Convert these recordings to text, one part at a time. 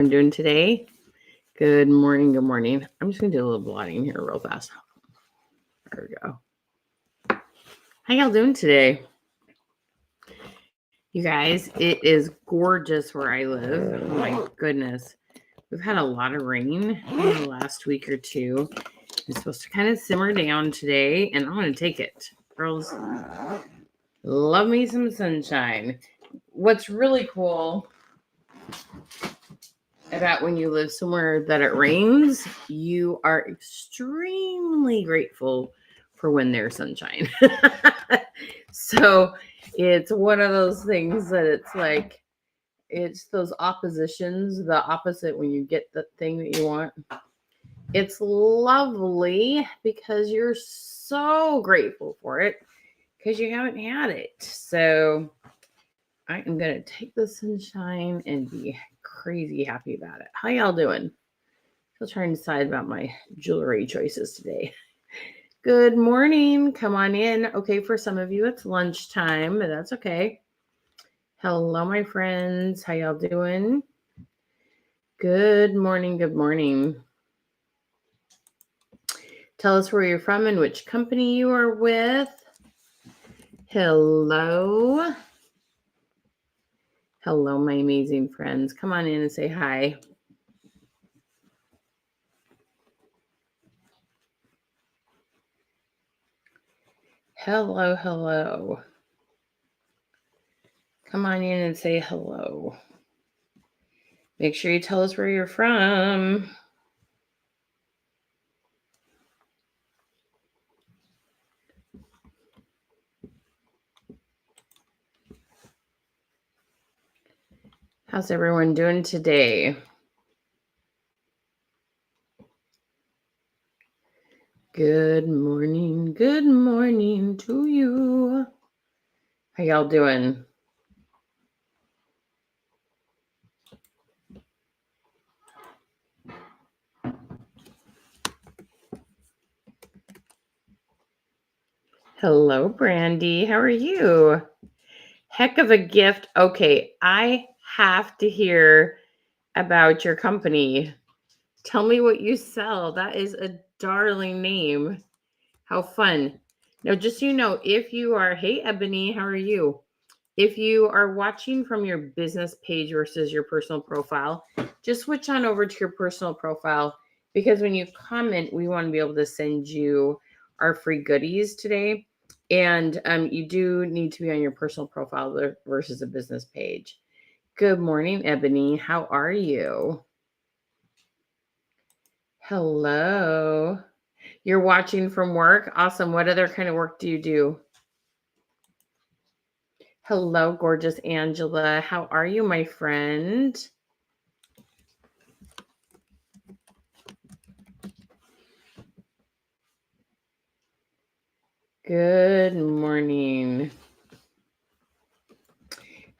I'm doing today. Good morning. Good morning. I'm just gonna do a little blotting here real fast. There we go. How y'all doing today? You guys, it is gorgeous where I live. Oh my goodness. We've had a lot of rain in the last week or two. It's supposed to kind of simmer down today, and I'm gonna take it. Girls, love me some sunshine. What's really cool about when you live somewhere that it rains, you are extremely grateful for when there's sunshine. So it's one of those things that it's like, it's those oppositions, the opposite when you get the thing that you want. It's lovely because you're so grateful for it because you haven't had it. So I am going to take the sunshine and be crazy happy about it. How y'all doing? Still trying to decide about my jewelry choices today. Good morning. Come on in. Okay, for some of you, it's lunchtime, but that's okay. Hello, my friends. How y'all doing? Good morning. Good morning. Tell us where you're from and which company you are with. Hello. Hello, my amazing friends. Come on in and say hi. Hello, hello. Come on in and say hello. Make sure you tell us where you're from. How's everyone doing today? Good morning to you. How y'all doing? Hello, Brandy. How are you? Heck of a gift. Okay, I have to hear about your company. Tell me what you sell. That is a darling name. How fun. Now, just so you know, if you are, hey, Ebony, how are you? If you are watching from your business page versus your personal profile, just switch on over to your personal profile because when you comment, we want to be able to send you our free goodies today. And you do need to be on your personal profile versus a business page. Good morning, Ebony. How are you? Hello. You're watching from work? Awesome. What other kind of work do you do? Hello, gorgeous Angela. How are you, my friend? Good morning.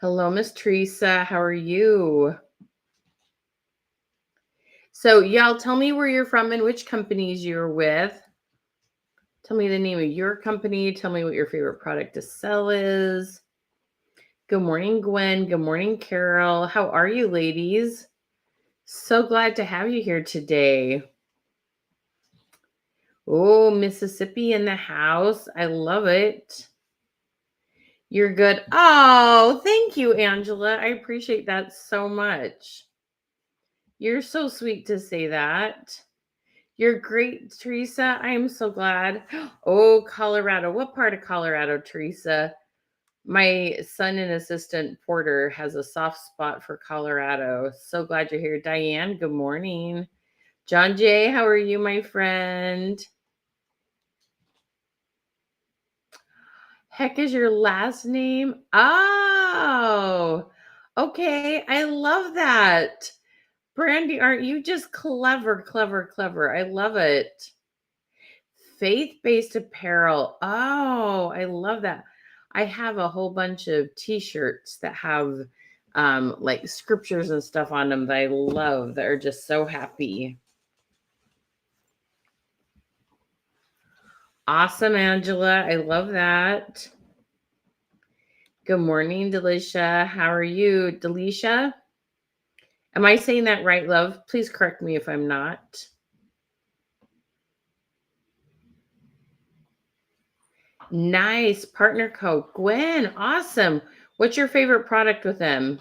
Hello, Miss Teresa. How are you? So, y'all, tell me where you're from and which companies you're with. Tell me the name of your company. Tell me what your favorite product to sell is. Good morning, Gwen. Good morning, Carol. How are you, ladies? So glad to have you here today. Oh, Mississippi in the house. I love it. You're good. Oh, thank you, Angela. I appreciate that so much. You're so sweet to say that. You're great, Teresa. I am so glad. Oh, Colorado. What part of Colorado, Teresa? My son and assistant Porter has a soft spot for Colorado. So glad you're here. Diane, good morning. John Jay, how are you, my friend? Heck is your last name? Oh, okay. I love that. Brandy, aren't you just clever, clever, clever? I love it. Faith-based apparel. Oh, I love that. I have a whole bunch of t-shirts that have like scriptures and stuff on them that I love that are just so happy. Awesome, Angela. I love that. Good morning, Delisha. How are you, Delisha? Am I saying that right, love? Please correct me if I'm not. Nice. Partner code. Gwen, awesome. What's your favorite product with them?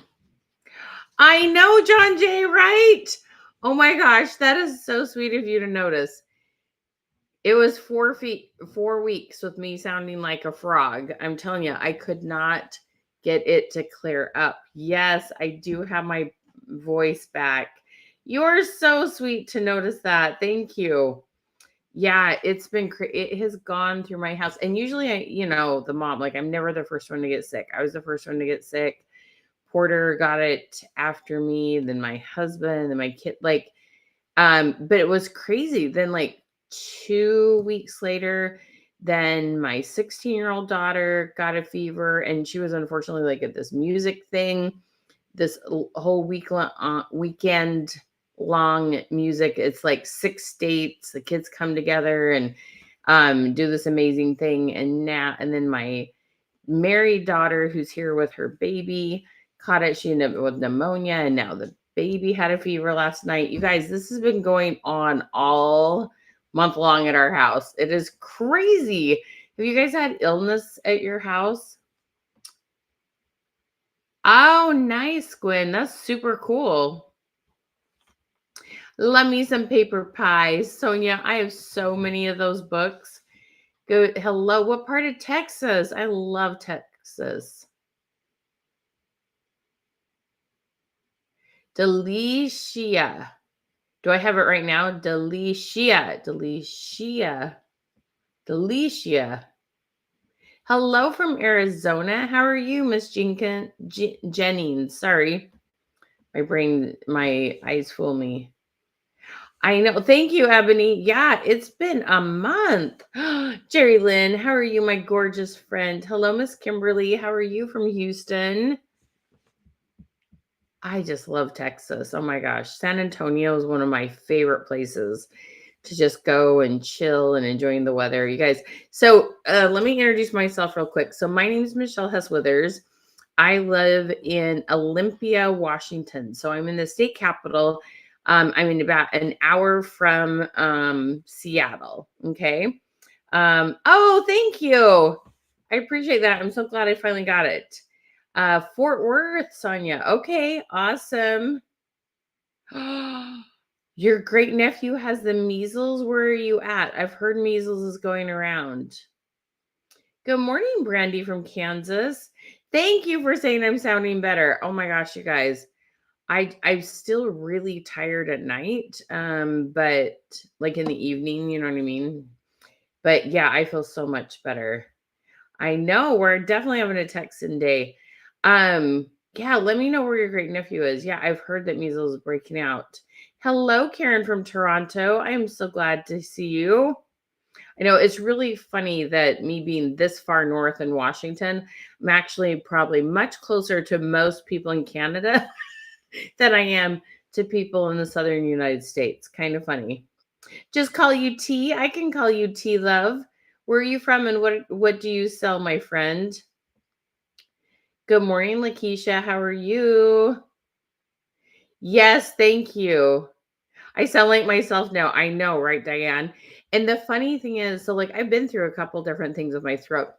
I know, John Jay, right? Oh my gosh, that is so sweet of you to notice. It was 4 weeks with me sounding like a frog. I'm telling you, I could not get it to clear up. Yes, I do have my voice back. You're so sweet to notice that. Thank you. Yeah, it has gone through my house. And usually the mom, like I'm never the first one to get sick. I was the first one to get sick. Porter got it after me, then my husband, then my kid, but it was crazy. Then, like 2 weeks later, then my 16-year-old daughter got a fever, and she was unfortunately like at this music thing, this whole weekend long music. It's like 6 states. The kids come together and do this amazing thing. And then my married daughter, who's here with her baby, caught it. She ended up with pneumonia, and now the baby had a fever last night. You guys, this has been going on all month long at our house. It is crazy. Have you guys had illness at your house? Oh, nice, Gwen. That's super cool. Love me some paper pies. Sonia, I have so many of those books. Go, hello. What part of Texas? I love Texas. Delicia. Do I have it right now? Delicia. Delicia. Delicia. Hello from Arizona. How are you, Miss Jennings? Sorry. My eyes fool me. I know. Thank you, Ebony. Yeah, it's been a month. Jerry Lynn, how are you, my gorgeous friend? Hello, Miss Kimberly. How are you from Houston? I just love Texas. Oh my gosh. San Antonio is one of my favorite places to just go and chill and enjoying the weather. You guys, so let me introduce myself real quick. So my name is Michelle Hess Withers. I live in Olympia, Washington. So I'm in the state capital. I'm in about an hour from Seattle. Okay. Oh, thank you. I appreciate that. I'm so glad I finally got it. Fort Worth, Sonia. Okay, awesome. Your great nephew has the measles. Where are you at? I've heard measles is going around. Good morning, Brandy from Kansas. Thank you for saying I'm sounding better. Oh my gosh, you guys. I'm still really tired at night. But like in the evening, you know what I mean? But yeah, I feel so much better. I know we're definitely having a Texan day. Yeah, let me know where your great nephew is. Yeah, I've heard that measles is breaking out. Hello, Karen from Toronto. I am so glad to see you. I know it's really funny that me being this far north in Washington, I'm actually probably much closer to most people in Canada than I am to people in the southern United States. Kind of funny. Just call you T. I can call you T, love. Where are you from and what do you sell, my friend? Good morning, Lakeisha. How are you? Yes, thank you. I sound like myself now. I know, right, Diane? And the funny thing is, so like I've been through a couple different things with my throat.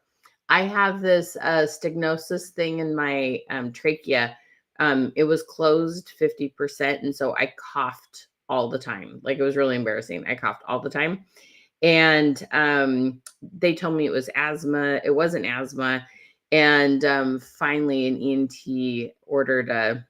I have this stenosis thing in my trachea. It was closed 50%. And so I coughed all the time. Like it was really embarrassing. I coughed all the time. And they told me it was asthma. It wasn't asthma. And finally, an ENT ordered a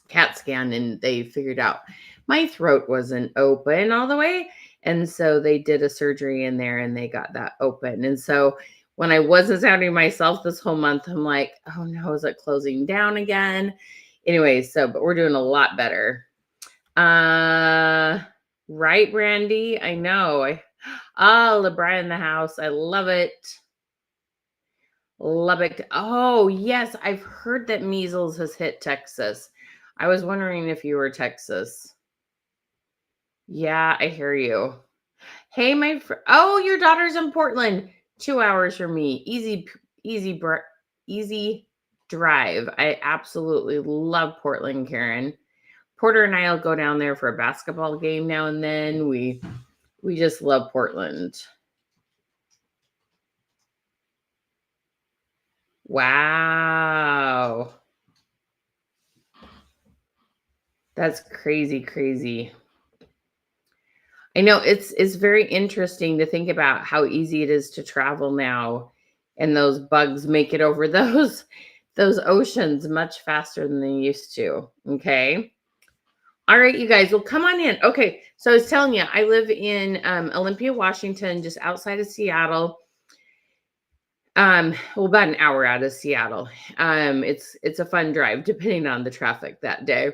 CAT scan and they figured out my throat wasn't open all the way. And so they did a surgery in there and they got that open. And so when I wasn't sounding myself this whole month, I'm like, oh no, is it closing down again? Anyway, but we're doing a lot better. Right, Brandy? I know. LeBron in the house. I love it. Lubbock. Oh, yes. I've heard that measles has hit Texas. I was wondering if you were Texas. Yeah, I hear you. Hey, my friend. Oh, your daughter's in Portland. 2 hours from me. Easy drive. I absolutely love Portland, Karen. Porter and I'll go down there for a basketball game now and then. We just love Portland. Wow. That's crazy, crazy. I know it's very interesting to think about how easy it is to travel now, and those bugs make it over those oceans much faster than they used to. Okay. All right, you guys. Well, come on in. Okay. So I was telling you, I live in Olympia, Washington, just outside of Seattle. Well, about an hour out of Seattle. It's a fun drive, depending on the traffic that day.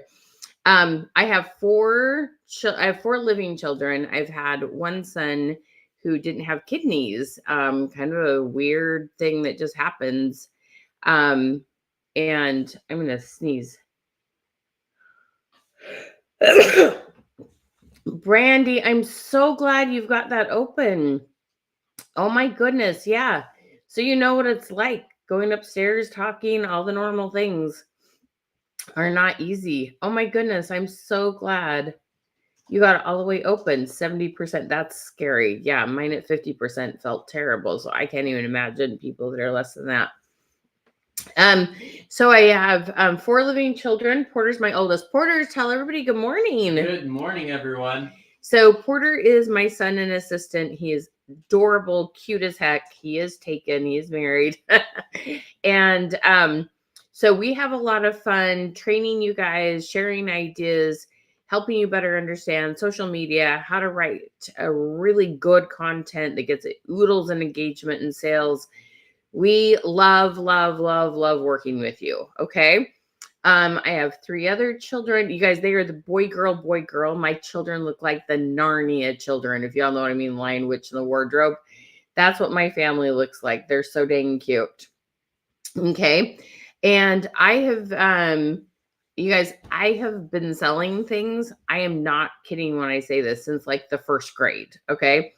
I have I have 4 living children. I've had one son who didn't have kidneys. Kind of a weird thing that just happens. And I'm gonna sneeze. Brandy, I'm so glad you've got that open. Oh my goodness, yeah. So you know what it's like going upstairs, talking, all the normal things are not easy. Oh my goodness, I'm so glad you got it all the way open. 70%. That's scary. Yeah, mine at 50% felt terrible. So I can't even imagine people that are less than that. So I have 4 living children. Porter's my oldest. Porter, tell everybody good morning. Good morning, everyone. So Porter is my son and assistant. He is adorable, cute as heck. He is taken. He is married. And so we have a lot of fun training you guys, sharing ideas, helping you better understand social media, how to write a really good content that gets oodles and engagement and sales. We love, love, love, love working with you. Okay. I have 3 other children. You guys, they are the boy, girl, boy, girl. My children look like the Narnia children. If y'all know what I mean, Lion, Witch, and the Wardrobe. That's what my family looks like. They're so dang cute. Okay. And I have, you guys, I have been selling things. I am not kidding when I say this, since like the 1st grade. Okay.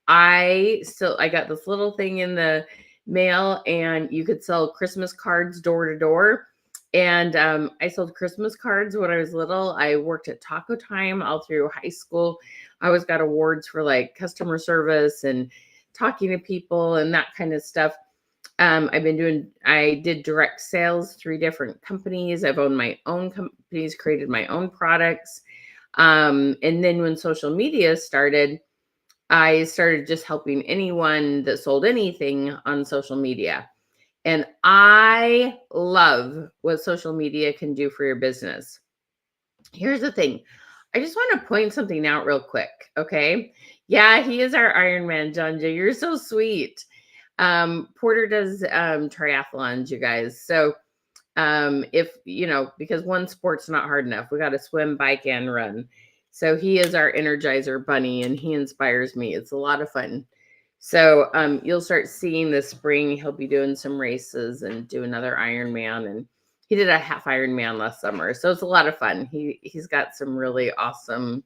I got this little thing in the mail, and you could sell Christmas cards door to door. And I sold Christmas cards when I was little. I worked at Taco Time all through high school. I always got awards for like customer service and talking to people and that kind of stuff. I did direct sales, 3 different companies. I've owned my own companies, created my own products. And then when social media started, I started just helping anyone that sold anything on social media. And I love what social media can do for your business. Here's the thing. I just want to point something out real quick. Okay. Yeah, he is our Iron Man, John J. You're so sweet. Porter does triathlons, you guys. So if because one sport's not hard enough, we got to swim, bike, and run. So he is our Energizer bunny, and he inspires me. It's a lot of fun. So you'll start seeing this spring, he'll be doing some races and do another Ironman. And he did a half Ironman last summer. So it's a lot of fun. He's got some really awesome,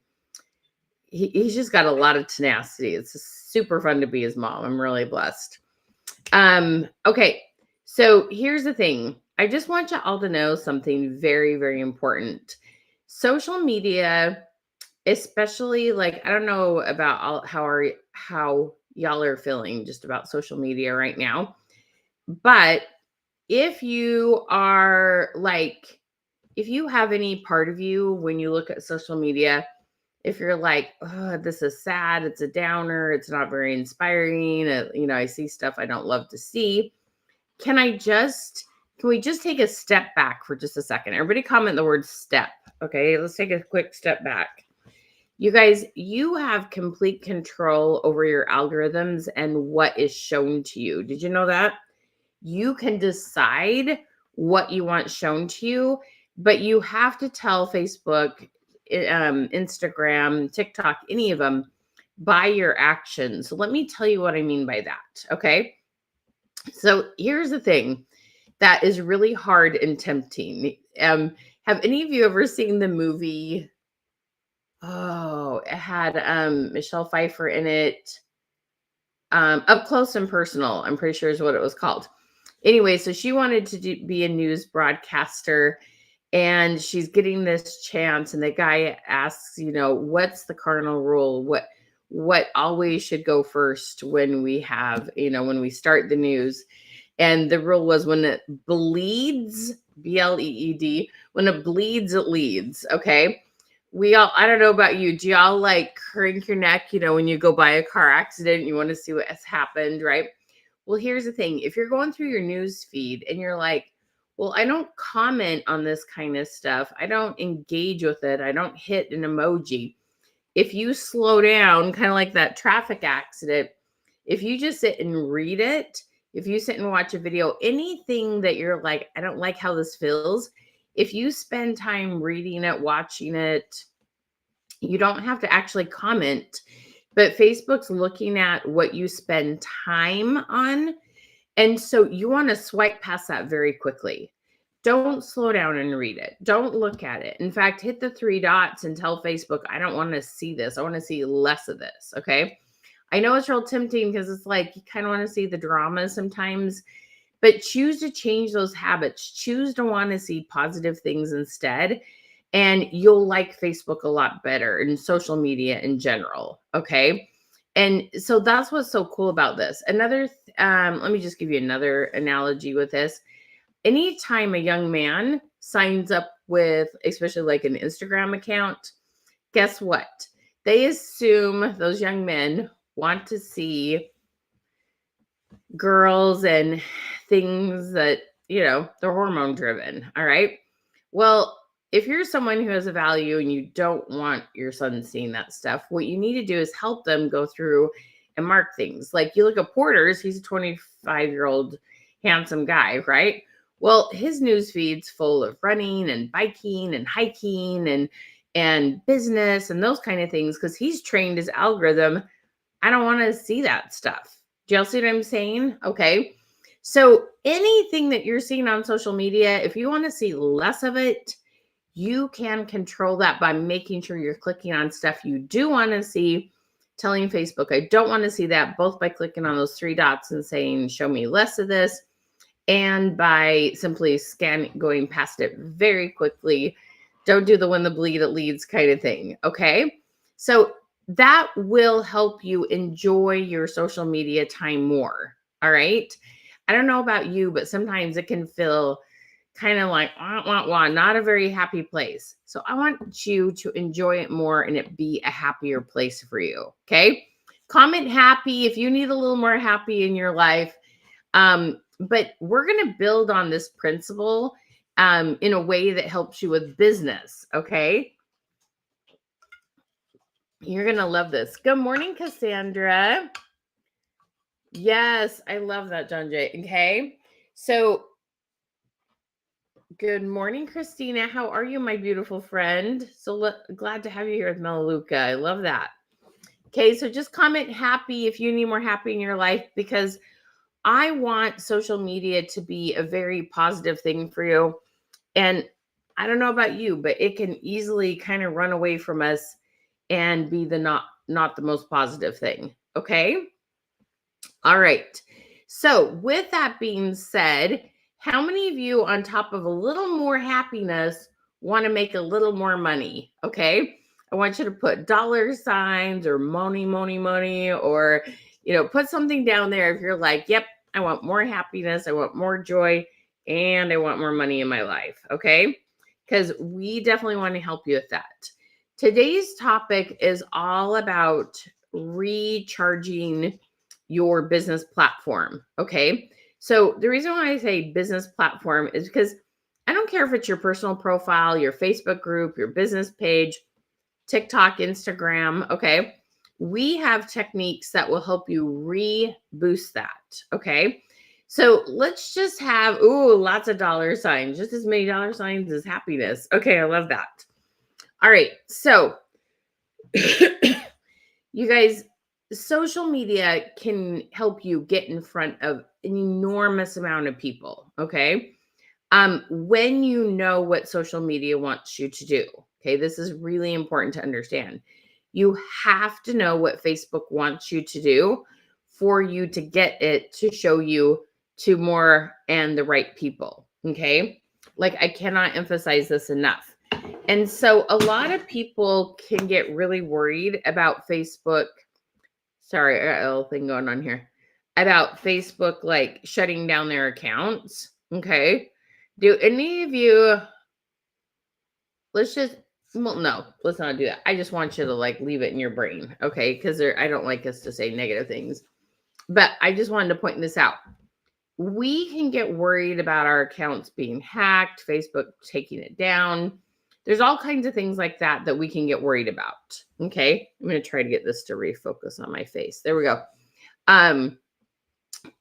he's just got a lot of tenacity. It's super fun to be his mom. I'm really blessed. Okay. So here's the thing. I just want you all to know something very, very important. Social media, especially like, I don't know about how y'all are feeling just about social media right now. But if you are like, if you have any part of you when you look at social media, if you're like, oh, this is sad, it's a downer, it's not very inspiring, I see stuff I don't love to see. Can we just take a step back for just a second? Everybody comment the word step. Okay, let's take a quick step back. You guys, you have complete control over your algorithms and what is shown to you. Did you know that? You can decide what you want shown to you, but you have to tell Facebook, Instagram, TikTok, any of them, by your actions. So let me tell you what I mean by that. Okay. So here's the thing that is really hard and tempting. Have any of you ever seen the movie? Oh, it had Michelle Pfeiffer in it. Up Close and Personal, I'm pretty sure is what it was called. Anyway, so she wanted to be a news broadcaster, and she's getting this chance, and the guy asks, what's the cardinal rule? What always should go first when we have, when we start the news? And the rule was, when it bleeds, BLEED, when it bleeds, it leads. Okay. I don't know about you. Do y'all like crank your neck, when you go by a car accident, you want to see what has happened, right? Well, here's the thing. If you're going through your news feed and you're like, well, I don't comment on this kind of stuff, I don't engage with it, I don't hit an emoji. If you slow down, kind of like that traffic accident, if you just sit and read it, if you sit and watch a video, anything that you're like, I don't like how this feels, if you spend time reading it, watching it, you don't have to actually comment, but Facebook's looking at what you spend time on. And so you want to swipe past that very quickly. Don't slow down and read it. Don't look at it. In fact, hit the 3 dots and tell Facebook, I don't want to see this. I want to see less of this. Okay. I know it's real tempting because it's like you kind of want to see the drama sometimes, but choose to change those habits. Choose to want to see positive things instead. And you'll like Facebook a lot better, and social media in general. Okay. And so that's what's so cool about this. Let me just give you another analogy with this. Anytime a young man signs up with, especially like an Instagram account, guess what? They assume those young men want to see girls and things that, they're hormone driven. All right. Well, if you're someone who has a value and you don't want your son seeing that stuff, what you need to do is help them go through and mark things. Like you look at Porter's, he's a 25-year-old handsome guy, right? Well, his news feed's full of running and biking and hiking and business and those kind of things because he's trained his algorithm. I don't want to see that stuff. Do y'all see what I'm saying? Okay. So anything that you're seeing on social media, if you want to see less of it, you can control that by making sure you're clicking on stuff you do want to see, telling Facebook, I don't want to see that, both by clicking on those 3 dots and saying, show me less of this, and by simply going past it very quickly. Don't do the when the bleed it leads kind of thing. Okay. So that will help you enjoy your social media time more. All right. I don't know about you, but sometimes it can feel kind of like, not a very happy place. So I want you to enjoy it more and it be a happier place for you. Okay. Comment happy if you need a little more happy in your life. But we're going to build on this principle in a way that helps you with business. Okay. You're going to love this. Good morning, Cassandra. Yes, I love that, John Jay. Okay. So good morning, Christina. How are you, my beautiful friend? So glad to have you here with Melaleuca. I love that. Okay, so just comment happy if you need more happy in your life, because I want social media to be a very positive thing for you. And I don't know about you, but it can easily kind of run away from us and be the not the most positive thing. Okay? All right. So with that being said, how many of you, on top of a little more happiness, want to make a little more money? Okay. I want you to put dollar signs or money, or, put something down there if you're like, yep, I want more happiness, I want more joy, and I want more money in my life. Okay. Because we definitely want to help you with that. Today's topic is all about recharging your business platform. Okay. So the reason why I say business platform is because I don't care if it's your personal profile, your Facebook group, your business page, TikTok, Instagram. Okay. We have techniques that will help you reboost that. Okay. So let's just have, lots of dollar signs, just as many dollar signs as happiness. Okay. I love that. All right. So you guys, social media can help you get in front of an enormous amount of people. Okay. When you know what social media wants you to do. Okay. This is really important to understand. You have to know what Facebook wants you to do for you to get it to show you to more and the right people. Okay. Like, I cannot emphasize this enough. And so a lot of people can get really worried about Facebook. Sorry, I got a little thing going on here. About Facebook like shutting down their accounts. Okay. Do any of you, let's just, well, no, let's not do that. I just want you to like leave it in your brain. Okay. Because I don't like us to say negative things. But I just wanted to point this out. We can get worried about our accounts being hacked, Facebook taking it down. There's all kinds of things like that that we can get worried about. Okay. I'm going to try to get this to refocus on my face. There we go.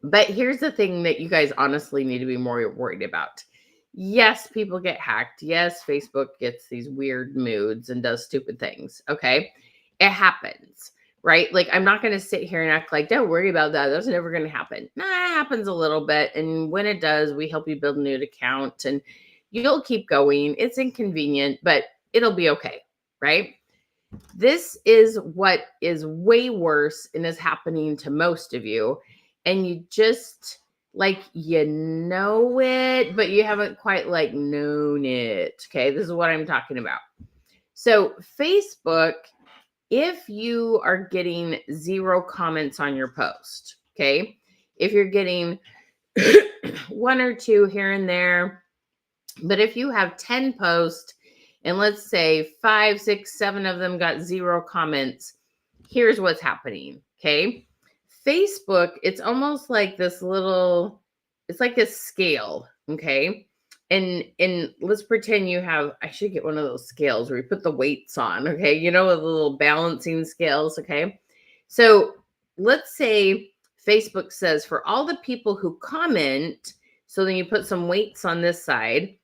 But here's the thing that you guys honestly need to be more worried about. Yes, people get hacked. Yes, Facebook gets these weird moods and does stupid things. Okay. It happens, right? Like, I'm not going to sit here and act like, don't worry about that. That's never going to happen. Nah, it happens a little bit. And when it does, we help you build a new account and you'll keep going. It's inconvenient, but it'll be okay, right? This is what is way worse and is happening to most of you. And you just like, you know it, but you haven't quite like known it. Okay. This is what I'm talking about. So Facebook, if you are getting 0 comments on your post, okay, if you're getting 1 or 2 here and there, but if you have 10 posts and let's say 5, 6, 7 of them got 0 comments, here's what's happening. Okay. Facebook, it's almost like this little, it's like a scale. Okay. And let's pretend you have, I should get one of those scales where you put the weights on. Okay. You know, the little balancing scales. Okay. So let's say Facebook says for all the people who comment, so then you put some weights on this side,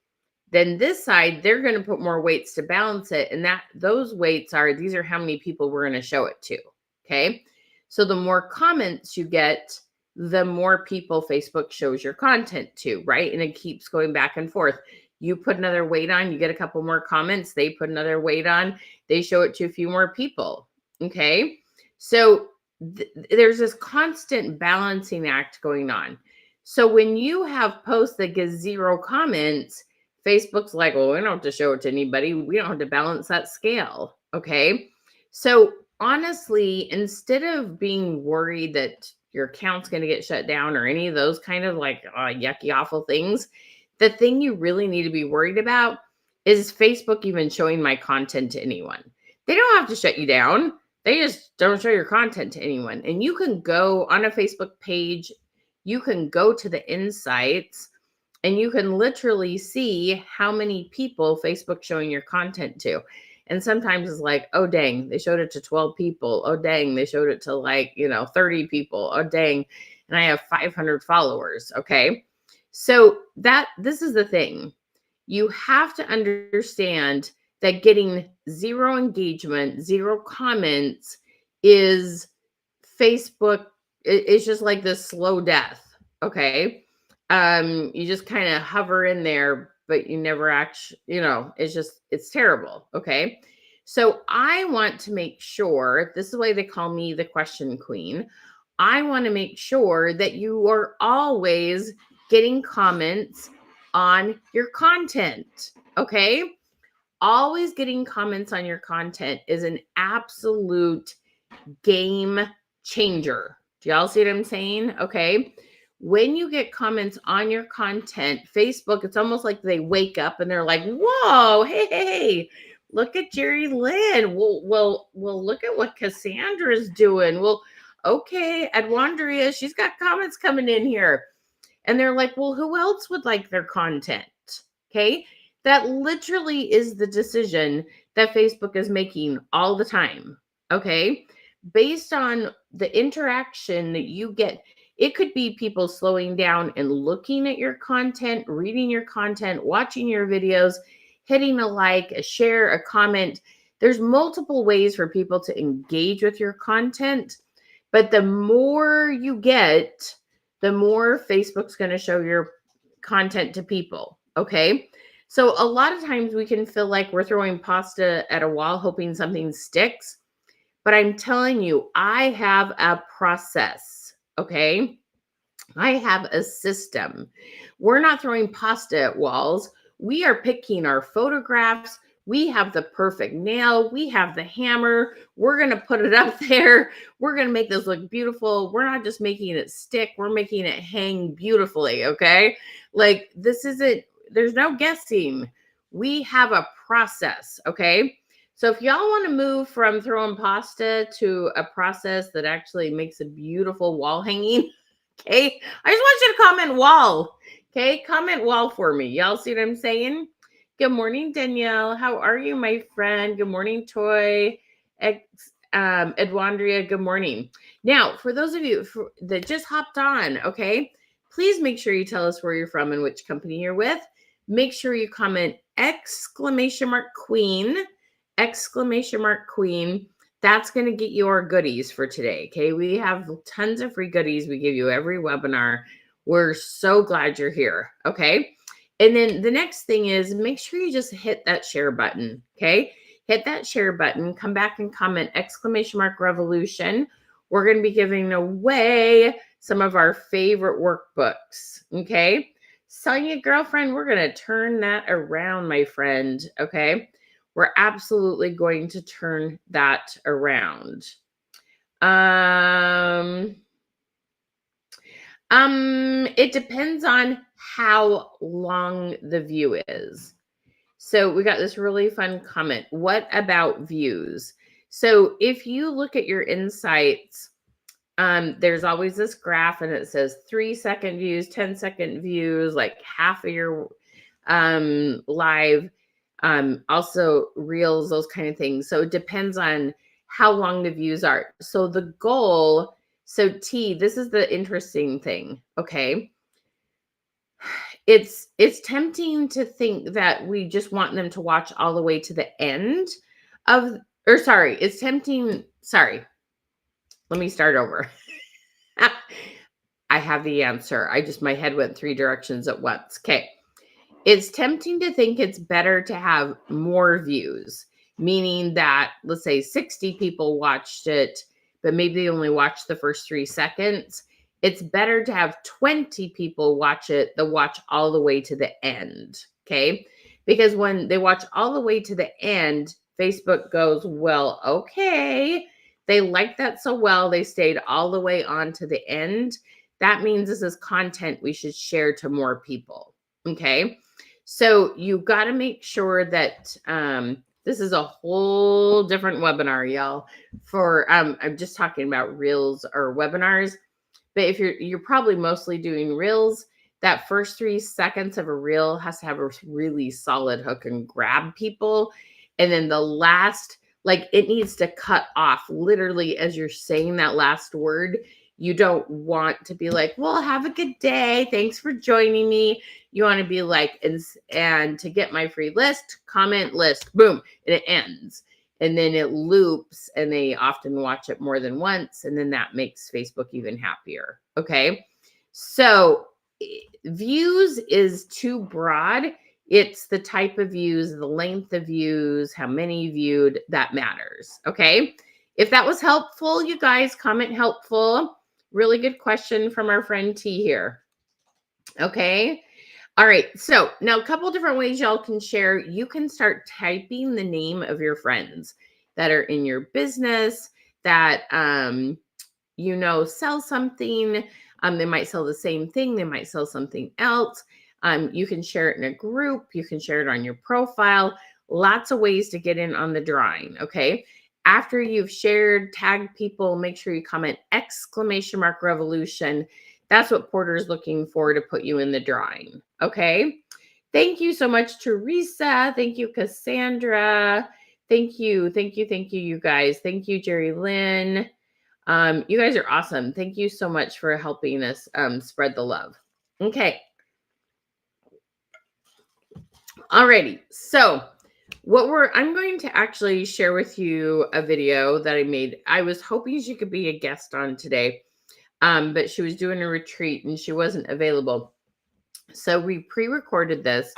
then this side, they're going to put more weights to balance it. And that those weights are, these are how many people we're going to show it to. Okay. So the more comments you get, the more people Facebook shows your content to, right? And it keeps going back and forth. You put another weight on, you get a couple more comments. They put another weight on, they show it to a few more people. Okay. So there's this constant balancing act going on. So when you have posts that get 0 comments, Facebook's like, well, we don't have to show it to anybody. We don't have to balance that scale. Okay. So honestly, instead of being worried that your account's going to get shut down or any of those kind of like yucky, awful things, the thing you really need to be worried about is Facebook even showing my content to anyone. They don't have to shut you down. They just don't show your content to anyone. And you can go on a Facebook page, you can go to the insights, and you can literally see how many people Facebook's showing your content to. And sometimes it's like, oh, dang, they showed it to 12 people. Oh, dang, they showed it to like, 30 people. Oh, dang. And I have 500 followers. Okay. So this is the thing. You have to understand that getting 0 engagement, 0 comments is Facebook. It's just like this slow death. Okay. You just kind of hover in there, but you never actually, it's terrible. Okay. So I want to make sure, this is why they call me the question queen. I want to make sure that you are always getting comments on your content. Okay. Always getting comments on your content is an absolute game changer. Do y'all see what I'm saying? Okay. When you get comments on your content, Facebook, it's almost like they wake up and they're like, whoa, hey, look at Jerry Lynn. Well, look at what Cassandra's doing. Well, okay, Adwandria, she's got comments coming in here. And they're like, well, who else would like their content? Okay. That literally is the decision that Facebook is making all the time. Okay. Based on the interaction that you get, it could be people slowing down and looking at your content, reading your content, watching your videos, hitting a like, a share, a comment. There's multiple ways for people to engage with your content. But the more you get, the more Facebook's going to show your content to people. Okay. So a lot of times we can feel like we're throwing pasta at a wall, hoping something sticks. But I'm telling you, I have a process. Okay. I have a system. We're not throwing pasta at walls. We are picking our photographs. We have the perfect nail. We have the hammer. We're going to put it up there. We're going to make this look beautiful. We're not just making it stick. We're making it hang beautifully. Okay. Like this isn't, there's no guessing. We have a process. Okay. So if y'all want to move from throwing pasta to a process that actually makes a beautiful wall hanging, okay, I just want you to comment wall. Okay, comment wall for me. Y'all see what I'm saying? Good morning, Danielle. How are you, my friend? Good morning, Toy. Edwandria, good morning. Now, for those of you that just hopped on, okay, please make sure you tell us where you're from and which company you're with. Make sure you comment exclamation mark queen, exclamation mark queen. That's going to get you our goodies for today. Okay. We have tons of free goodies we give you every webinar. We're so glad you're here. Okay. And then the next thing is make sure you just hit that share button. Okay. Hit that share button, come back and comment exclamation mark revolution. We're going to be giving away some of our favorite workbooks. Okay. Sonia, girlfriend, we're going to turn that around, my friend. Okay. We're absolutely going to turn that around. It depends on how long the view is. So we got this really fun comment. What about views? So if you look at your insights, there's always this graph and it says 3-second views, 10-second views, like half of your live, also reels, those kind of things. So it depends on how long the views are. So the goal, so T, this is the interesting thing. Okay. It's tempting to think that we just want them to watch all the way to the end of, or sorry, it's tempting. Sorry. Let me start over. I have the answer. My head went 3 directions at once. Okay. It's tempting to think it's better to have more views, meaning that, let's say 60 people watched it, but maybe they only watched the first 3 seconds. It's better to have 20 people watch it than watch all the way to the end. Okay. Because when they watch all the way to the end, Facebook goes, well, okay, they liked that so well, they stayed all the way on to the end. That means this is content we should share to more people. Okay. So you got to make sure that this is a whole different webinar, y'all. For I'm just talking about reels or webinars. But if you're probably mostly doing reels, that first 3 seconds of a reel has to have a really solid hook and grab people. And then the last, like it needs to cut off literally as you're saying that last word. You don't want to be like, well, have a good day. Thanks for joining me. You want to be like, and to get my free list, comment list, boom, and it ends. And then it loops and they often watch it more than once. And then that makes Facebook even happier. Okay. So views is too broad. It's the type of views, the length of views, how many viewed, that matters. Okay. If that was helpful, you guys comment helpful. Really good question from our friend T here. Okay. All right. So now a couple different ways y'all can share. You can start typing the name of your friends that are in your business that, sell something. They might sell the same thing. They might sell something else. You can share it in a group. You can share it on your profile. Lots of ways to get in on the drawing. Okay. After you've shared, tag people, make sure you comment exclamation mark revolution. That's what Porter is looking for to put you in the drawing. Okay. Thank you so much, Teresa. Thank you, Cassandra. Thank you, you guys. Thank you, Jerry Lynn. You guys are awesome. Thank you so much for helping us spread the love. Okay. Alrighty. So I'm going to actually share with you a video that I made. I was hoping she could be a guest on today, but she was doing a retreat and she wasn't available. So we pre-recorded this.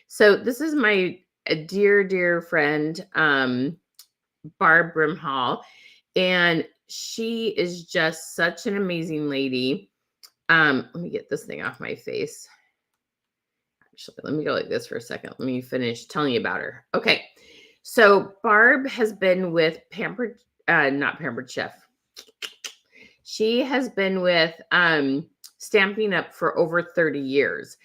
So this is my dear friend, Barb Brimhall, and she is just such an amazing lady. Let me get this thing off my face. Actually, let me go like this for a second. Let me finish telling you about her. Okay. So Barb has been with not Pampered Chef. She has been with Stampin' Up for over 30 years.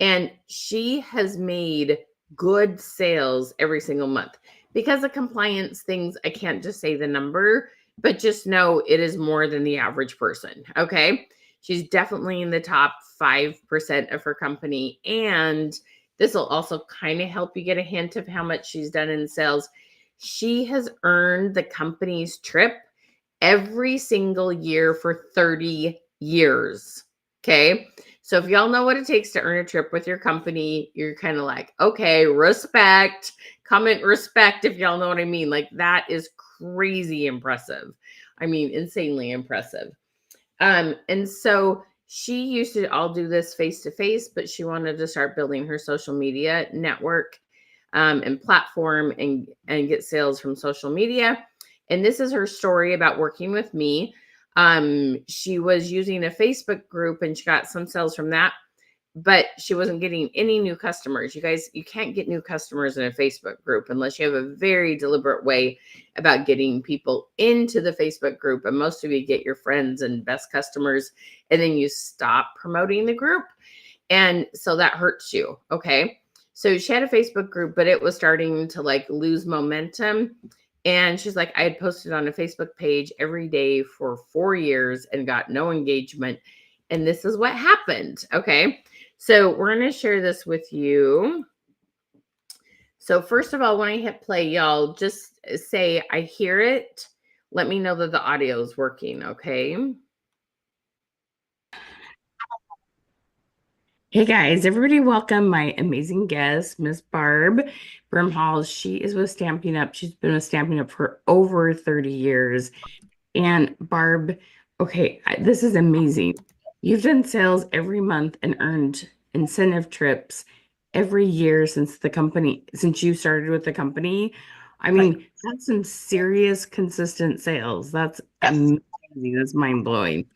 And she has made good sales every single month. Because of compliance things, I can't just say the number, but just know it is more than the average person. Okay. She's definitely in the top 5% of her company. And this will also kind of help you get a hint of how much she's done in sales. She has earned the company's trip every single year for 30 years. Okay. So if y'all know what it takes to earn a trip with your company, you're kind of like, okay, respect, comment respect if y'all know what I mean. Like that is crazy impressive. I mean, insanely impressive. And so she used to all do this face to face, but she wanted to start building her social media network and platform and get sales from social media. And this is her story about working with me. She was using a Facebook group and she got some sales from that, but she wasn't getting any new customers. You guys, you can't get new customers in a Facebook group unless you have a very deliberate way about getting people into the Facebook group. And most of you get your friends and best customers, and then you stop promoting the group. And so that hurts you. Okay. So she had a Facebook group, but it was starting to like lose momentum. And she's like, I had posted on a Facebook page every day for 4 years and got no engagement. And this is what happened. Okay. So we're going to share this with you. So first of all, when I hit play, y'all just say, I hear it. Let me know that the audio is working. Okay. Hey guys, everybody welcome my amazing guest, Miss Barb Brimhall. She is with Stampin' Up. She's been with Stampin' Up for over 30 years. And Barb, okay, this is amazing. You've done sales every month and earned incentive trips every year since you started with the company. I mean, that's some serious consistent sales. That's amazing. That's mind-blowing.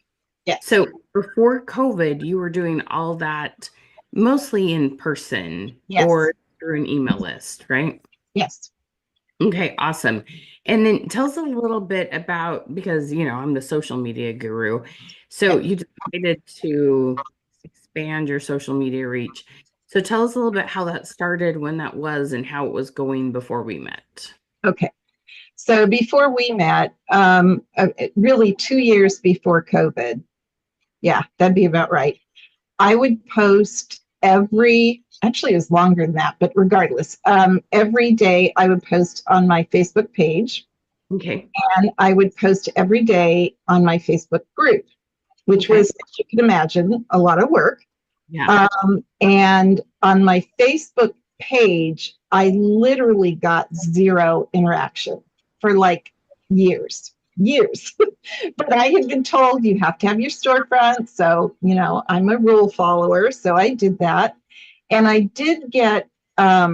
Yes. So before COVID, you were doing all that mostly in person or through an email list, right? Yes. Okay, awesome. And then tell us a little bit about, because I'm the social media guru. So you decided to expand your social media reach. So tell us a little bit how that started, when that was, and how it was going before we met. Okay. So before we met, really 2 years before COVID, yeah, that'd be about right. I would post actually it was longer than that, but regardless, every day I would post on my Facebook page. Okay. And I would post every day on my Facebook group, which was, as you can imagine, a lot of work. Yeah. And on my Facebook page, I literally got zero interaction for like years. But I had been told you have to have your storefront. So, I'm a rule follower. So I did that. And I did get a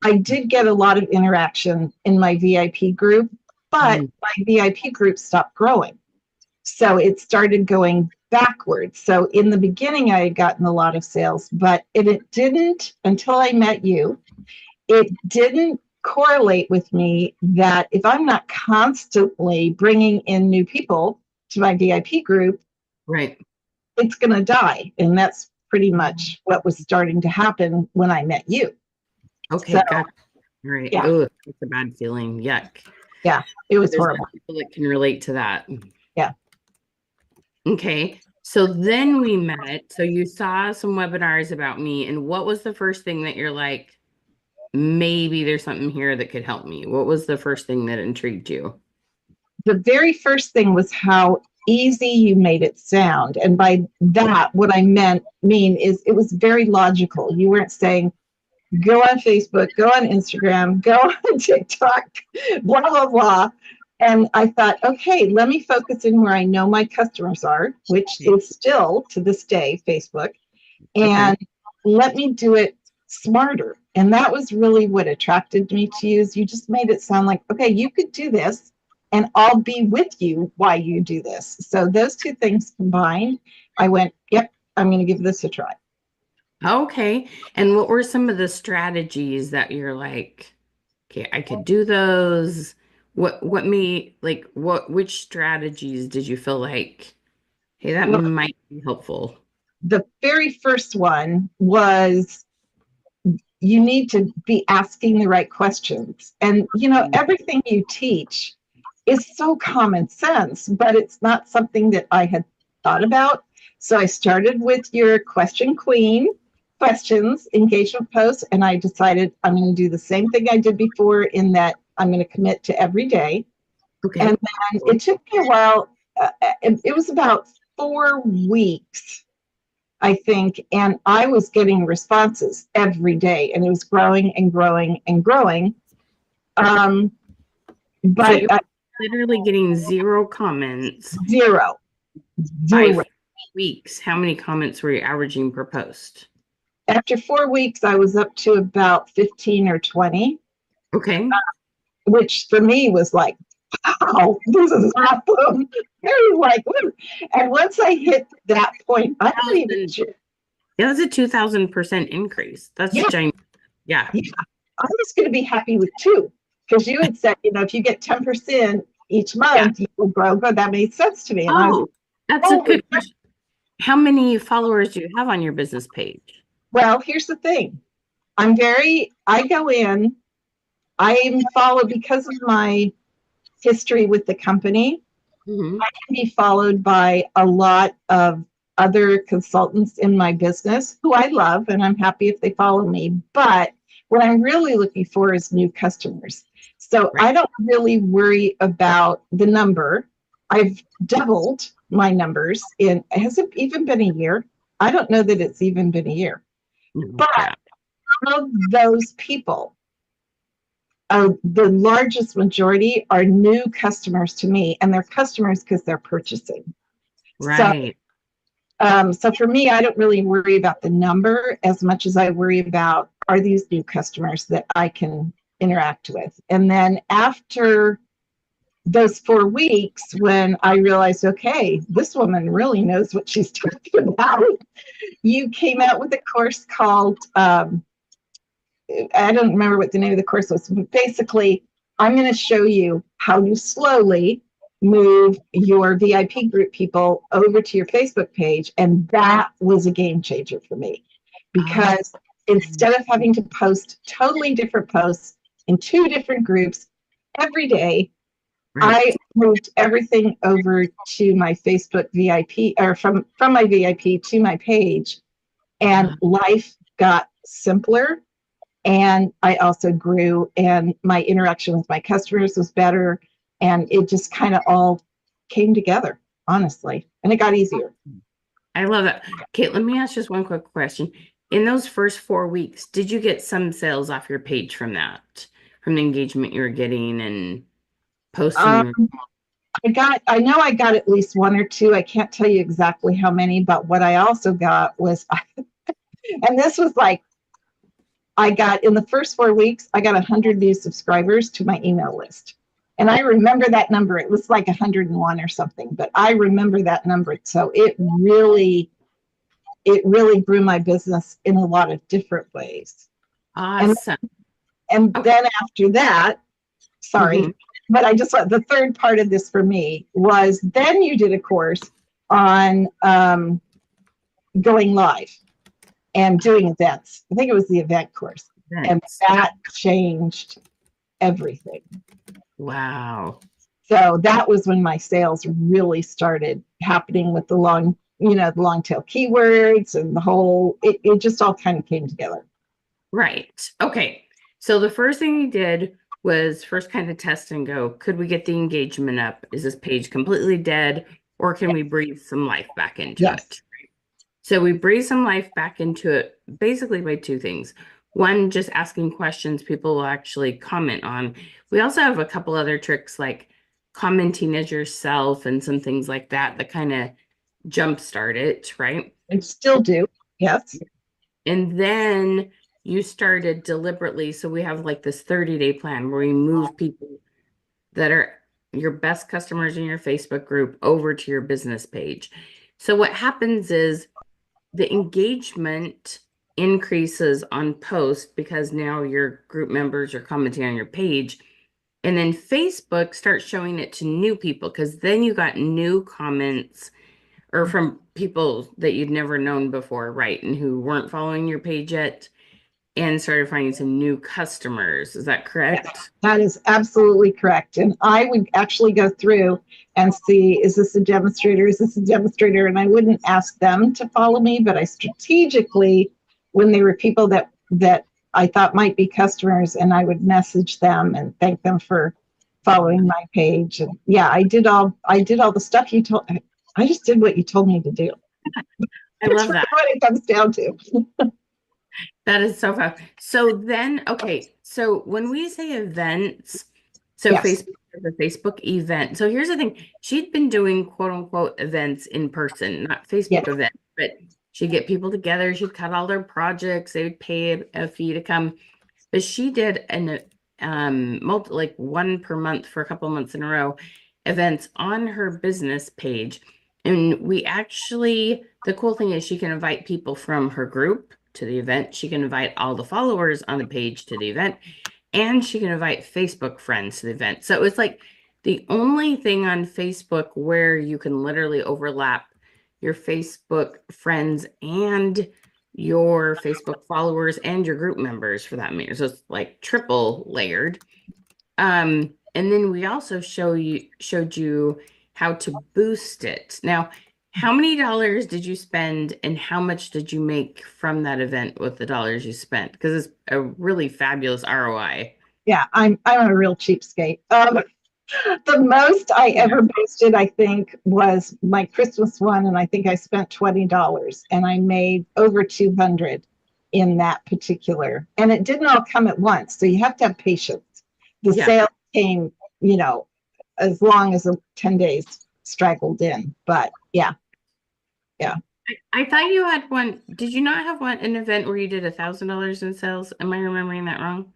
lot of interaction in my VIP group, but my VIP group stopped growing. So it started going backwards. So in the beginning, I had gotten a lot of sales, but it didn't, until I met you, it didn't correlate with me that if I'm not constantly bringing in new people to my VIP group, right, it's going to die. And that's pretty much what was starting to happen when I met you. Okay, so, gotcha. Right. Yeah. Oh, it's a bad feeling. Yuck. Yeah, it was horrible. People that can relate to that. Yeah. Okay. So then we met. So you saw some webinars about me. And what was the first thing that you're like, maybe there's something here that could help me? What was the first thing that intrigued you? The very first thing was how easy you made it sound. And by that, what I mean is it was very logical. You weren't saying, go on Facebook, go on Instagram, go on TikTok, blah, blah, blah. And I thought, okay, let me focus in where I know my customers are, which is still to this day, Facebook. And let me do it smarter. And that was really what attracted me to you, is you just made it sound like, okay, you could do this and I'll be with you while you do this. So those two things combined, I went, yep, I'm going to give this a try. Okay. And what were some of the strategies that you're like, okay, I could do those? What me like which strategies did you feel like, hey, that Well, might be helpful? the very first one was you need to be asking the right questions. And, everything you teach is so common sense, but it's not something that I had thought about. So I started with your question queen questions, engagement posts, and I decided I'm going to do the same thing I did before in that I'm going to commit to every day. And Okay. then it took me a while. It was about 4 weeks, I think, and I was getting responses every day, and it was growing and growing and growing. Um, So but you're literally getting zero comments. zero, By zero. 4 weeks, how many comments were you averaging per post? After 4 weeks, I was up to about 15 or 20, Okay. which for me was like, wow, this is awesome. It was like, woo. And once I hit that point, I'm not even sure. Yeah, that's a 2000% increase. That's Yeah, giant. Yeah. yeah. I was going to be happy with two because you had said, if you get 10% each Yeah. month, you will grow. But that made sense to me. And I was like, Oh, that's a holy, good question. How many followers do you have on your business page? well, here's the thing. I go in, I am followed because of my history with the company. Hmm. I can be followed by a lot of other consultants in my business who I love, and I'm happy if they follow me. But what I'm really looking for is new customers. So Right. I don't really worry about the number. I've doubled my numbers has it even been a year? I don't know that it's even been a year. No, But yeah. of those people, the largest majority are new customers to me, and they're customers because they're purchasing. So, Right. so for me, I don't really worry about the number as much as I worry about are these new customers that I can interact with. And then after those 4 weeks, when I realized, okay, this woman really knows what she's talking about, you came out with a course called I don't remember what the name of the course was, but basically, I'm going to show you how to slowly move your VIP group people over to your Facebook page. And that was a game changer for me Oh, because instead of having to post totally different posts in two different groups every day, right. I moved everything over to my Facebook VIP or from my VIP to my page, and life got simpler, and I also grew, and my interaction with my customers was better, and it just kind of all came together, honestly, and it got easier. I love that. Kate, let me ask just one quick question. In those first 4 weeks, did you get some sales off your page from that, from the engagement you were getting and um, posting? I know I got at least one or two. I can't tell you exactly how many, but what I also got was and this was like, I got in the first 4 weeks, I got 100 new subscribers to my email list. And I remember that number. It was like 101 or something, but I remember that number. So it really grew my business in a lot of different ways. And Awesome. and Okay. then after that, Mhm. sorry, but I just the third part of this for me was then you did a course on going live and doing events. I think it was the event course. And Thanks. that changed everything. Wow. So that was when my sales really started happening with the long tail keywords and it just all kind of came together. Right. Okay. So the first thing you did was first kind of test and go, could we get the engagement up? Is this page completely dead, or can we breathe some life back into Yes. it? So we breathe some life back into it basically by two things. One, just asking questions people will actually comment on. We also have a couple other tricks like commenting as yourself and some things like that that kind of jumpstart it, right? I still do. Yes. And then you started deliberately. So we have like this 30-day plan where we move people that are your best customers in your Facebook group over to your business page. So what happens is the engagement increases on post because now your group members are commenting on your page. And then Facebook starts showing it to new people because then you got new comments or from people that you'd never known before, right? And who weren't following your page yet and started finding some new customers. Is that correct? That is absolutely correct. And I would actually go through and see, is this a demonstrator? Is this a demonstrator? And I wouldn't ask them to follow me, but I strategically, when they were people that I thought might be customers, and I would message them and thank them for following my page. And yeah, I did all the stuff you told. I just did what you told me to do. I love that. What it comes down to. That is so fun. So then, okay, so when we say events, so Yes. Facebook is a Facebook event. So here's the thing. She'd been doing quote unquote events in person, not Facebook events, but she'd get people together. She'd cut all their projects. They would pay a fee to come. But she did an like one per month for a couple months in a row, events on her business page. And we actually, the cool thing is she can invite people from her group to the event. She can invite all the followers on the page to the event, and she can invite Facebook friends to the event. So it's like the only thing on Facebook where you can literally overlap your Facebook friends and your Facebook followers and your group members for that matter. So it's like triple layered. And then we also showed you how to boost it. Now, how many dollars did you spend and how much did you make from that event with the dollars you spent? Because it's a really fabulous ROI. Yeah, I'm a real cheapskate. The most I ever boosted, I think, was my Christmas one, and I think I spent $20, and I made over 200 in that particular. And it didn't all come at once, so you have to have patience. The sale came, as long as 10 days straggled in, but yeah. I thought you had one. Did you not have an event where you did $1,000 in sales? Am I remembering that wrong?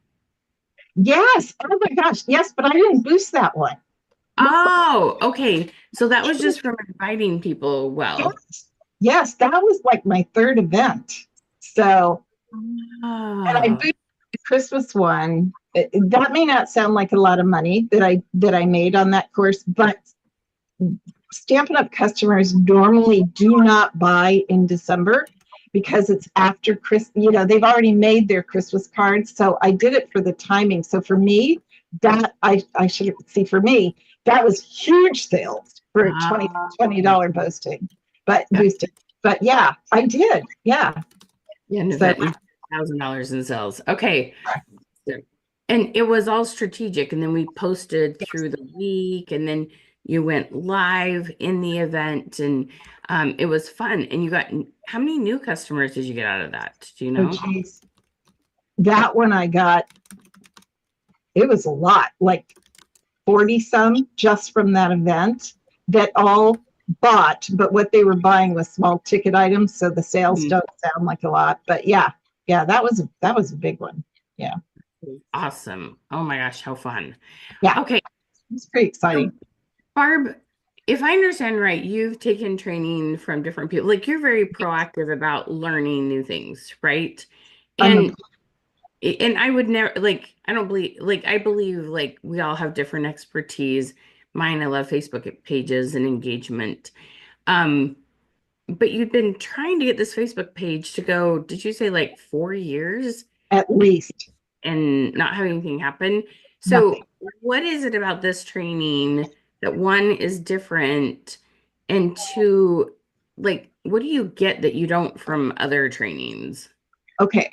Yes. Oh my gosh. Yes, but I didn't boost that one. Oh, okay. So that was just from inviting people. Well, yes, that was like my third event. So, and I boosted the Christmas one. That may not sound like a lot of money that I made on that course, but Stampin' Up! Customers normally do not buy in December because it's after Christmas. They've already made their Christmas cards. So I did it for the timing. So for me, that I should see, for me, that was huge sales for a $20 boosting, boosted. But yeah, I did. Yeah. Yeah, $1,000 in sales. Okay. And it was all strategic. And then we posted through the week, and then you went live in the event, and it was fun. And you got, how many new customers did you get out of that? Do you know? Oh, that one I got, it was a lot, like 40 some just from that event that all bought, but what they were buying was small ticket items. So the sales don't sound like a lot, but yeah, that was a big one. Yeah. Awesome. Oh my gosh, how fun. Yeah. Okay. It's pretty exciting. Barb, if I understand right, you've taken training from different people. Like, you're very proactive about learning new things, right? And I would never, like, I don't believe, like, I believe like we all have different expertise. Mine, I love Facebook pages and engagement. But you've been trying to get this Facebook page to go, did you say like 4 years? At least. And not having anything happen. So what is it about this training that, one, is different, and two, like, what do you get that you don't from other trainings? Okay,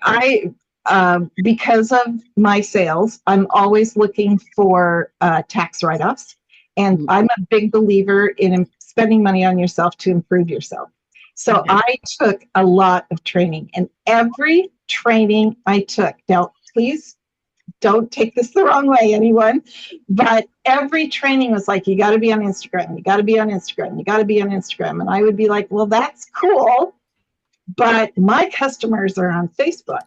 because of my sales, I'm always looking for tax write-offs, and I'm a big believer in spending money on yourself to improve yourself. So I took a lot of training, and every training I took, now please don't take this the wrong way, anyone, but every training was like, you got to be on Instagram, you got to be on Instagram, you got to be on Instagram. And I would be like, well, that's cool, but my customers are on Facebook.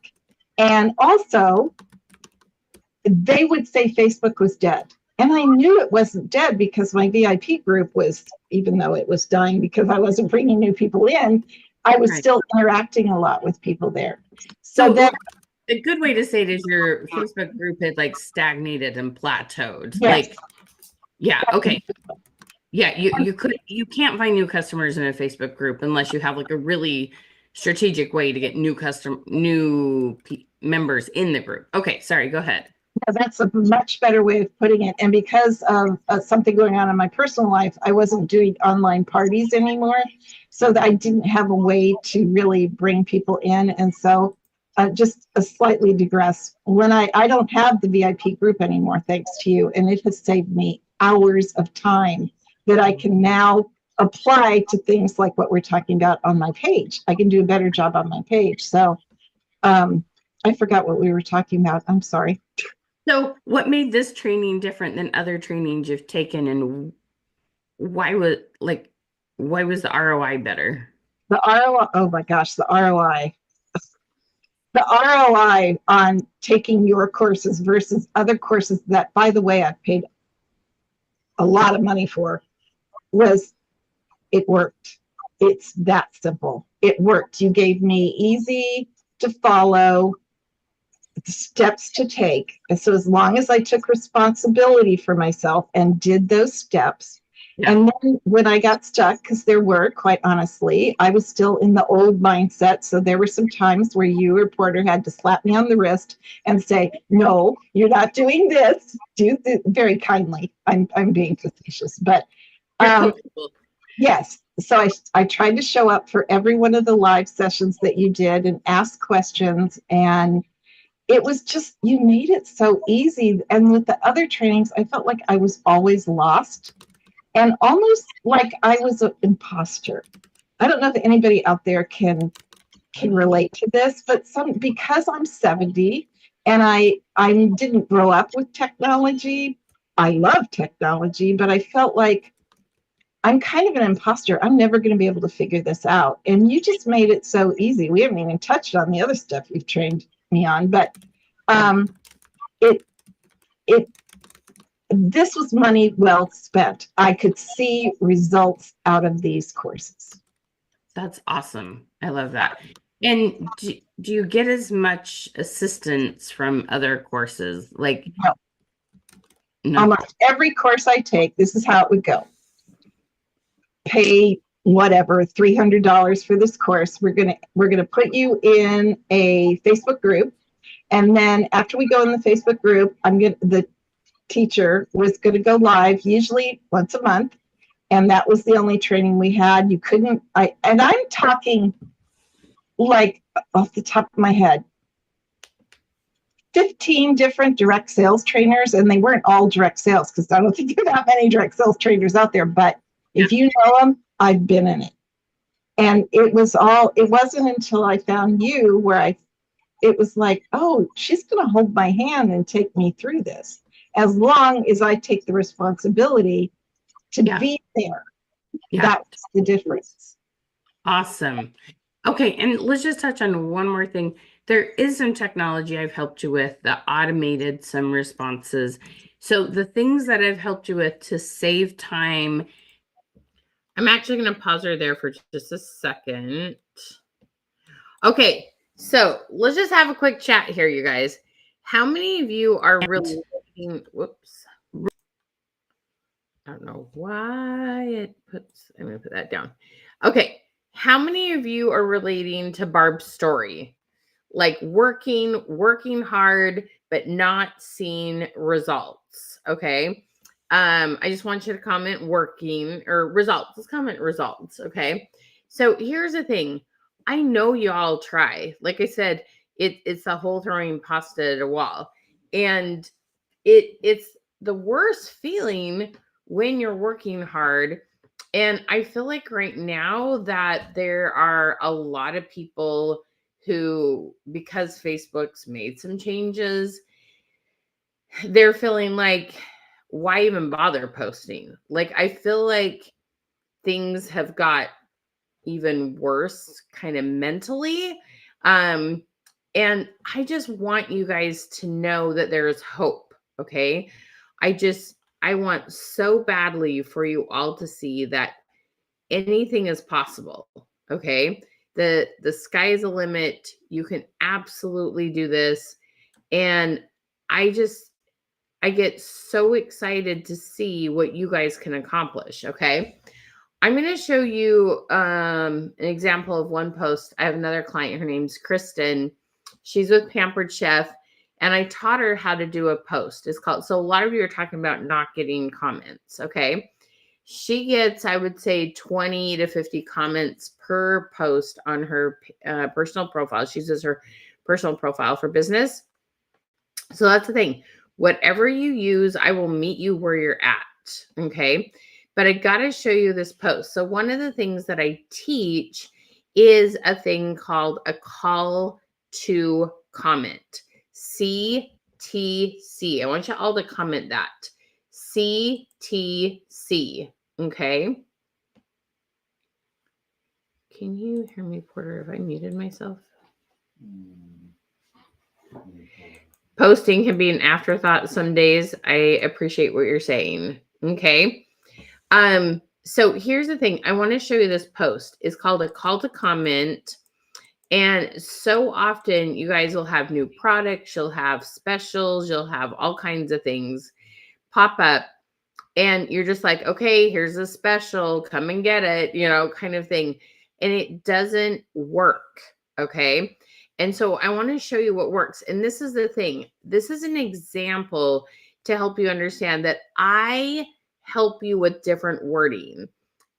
And also, they would say Facebook was dead. And I knew it wasn't dead because my VIP group was, even though it was dying because I wasn't bringing new people in, I was Right. still interacting a lot with people there. So So then, a good way to say it is your Facebook group had like stagnated and plateaued. yes, Like, yeah, okay. Yeah, you can't find new customers in a Facebook group unless you have like a really strategic way to get members in the group. Okay, sorry, go ahead. that's a much better way of putting it. And because of something going on in my personal life, I wasn't doing online parties anymore. So that I didn't have a way to really bring people in. And so just a slightly digress. When I don't have the VIP group anymore, thanks to you, and it has saved me hours of time that I can now apply to things like what we're talking about on my page. I can do a better job on my page. So I forgot what we were talking about. I'm sorry. So, what made this training different than other trainings you've taken, and why was the ROI better? The ROI, oh my gosh, the ROI. The ROI on taking your courses versus other courses that, by the way, I've paid a lot of money for, was it worked. It's that simple. It worked. You gave me easy to follow steps to take. And so as long as I took responsibility for myself and did those steps, and then when I got stuck, because there were, quite honestly, I was still in the old mindset. So there were some times where you, reporter, had to slap me on the wrist and say, no, you're not doing this. Do this very kindly. I'm being facetious, but yes. So I tried to show up for every one of the live sessions that you did and ask questions. And it was just, you made it so easy. And with the other trainings, I felt like I was always lost and almost like I was an imposter. I don't know if anybody out there can relate to this, but because I'm 70 and I didn't grow up with technology. I love technology, but I felt like I'm kind of an imposter. I'm never going to be able to figure this out. And you just made it so easy. We haven't even touched on the other stuff you've trained me on, but this was money well spent. I could see results out of these courses. That's awesome. I love that. And do you get as much assistance from other courses? Like, no. Almost every course I take, this is how it would go. Pay whatever, $300 for this course. We're gonna put you in a Facebook group, and then after we go in the Facebook group, the teacher was going to go live usually once a month, and that was the only training we had. And I'm talking like off the top of my head, 15 different direct sales trainers, and they weren't all direct sales because I don't think there are that many direct sales trainers out there, but if you know them, I've been in it. And it wasn't until I found you where it was like, oh, she's going to hold my hand and take me through this. As long as I take the responsibility to be there. That's the difference. Awesome. Okay, and let's just touch on one more thing. There is some technology I've helped you with that automated some responses. So the things that I've helped you with to save time. I'm actually going to pause her there for just a second. Okay, so let's just have a quick chat here, you guys. How many of you are relating? Whoops. I don't know why I'm going to put that down. Okay. How many of you are relating to Barb's story? Like working hard, but not seeing results. Okay. I just want you to comment working or results. Let's comment results. Okay. So here's the thing. I know y'all try. Like I said, it's the whole throwing pasta at a wall. And it's the worst feeling when you're working hard. And I feel like right now that there are a lot of people who, because Facebook's made some changes, they're feeling like, why even bother posting? Like, I feel like things have got even worse kind of mentally. And I just want you guys to know that there is hope. Okay. I want so badly for you all to see that anything is possible. Okay. The sky's the limit. You can absolutely do this. And I get so excited to see what you guys can accomplish. Okay. I'm going to show you an example of one post. I have another client. Her name's Kristen. She's with Pampered Chef. And I taught her how to do a post. It's called, so a lot of you are talking about not getting comments. Okay. She gets, I would say, 20 to 50 comments per post on her personal profile. She uses her personal profile for business. So that's the thing. Whatever you use, I will meet you where you're at. Okay. But I got to show you this post. So one of the things that I teach is a thing called a call to comment. CTC. I want you all to comment that. CTC. Okay. Can you hear me, Porter? Have I muted myself? Posting can be an afterthought some days. I appreciate what you're saying. Okay. So here's the thing. I want to show you this post. It's called a call to comment. And so often you guys will have new products, you'll have specials, you'll have all kinds of things pop up. And you're just like, okay, here's a special, come and get it, kind of thing. And it doesn't work. Okay. And so I want to show you what works. And this is the thing. This is an example to help you understand that I help you with different wording.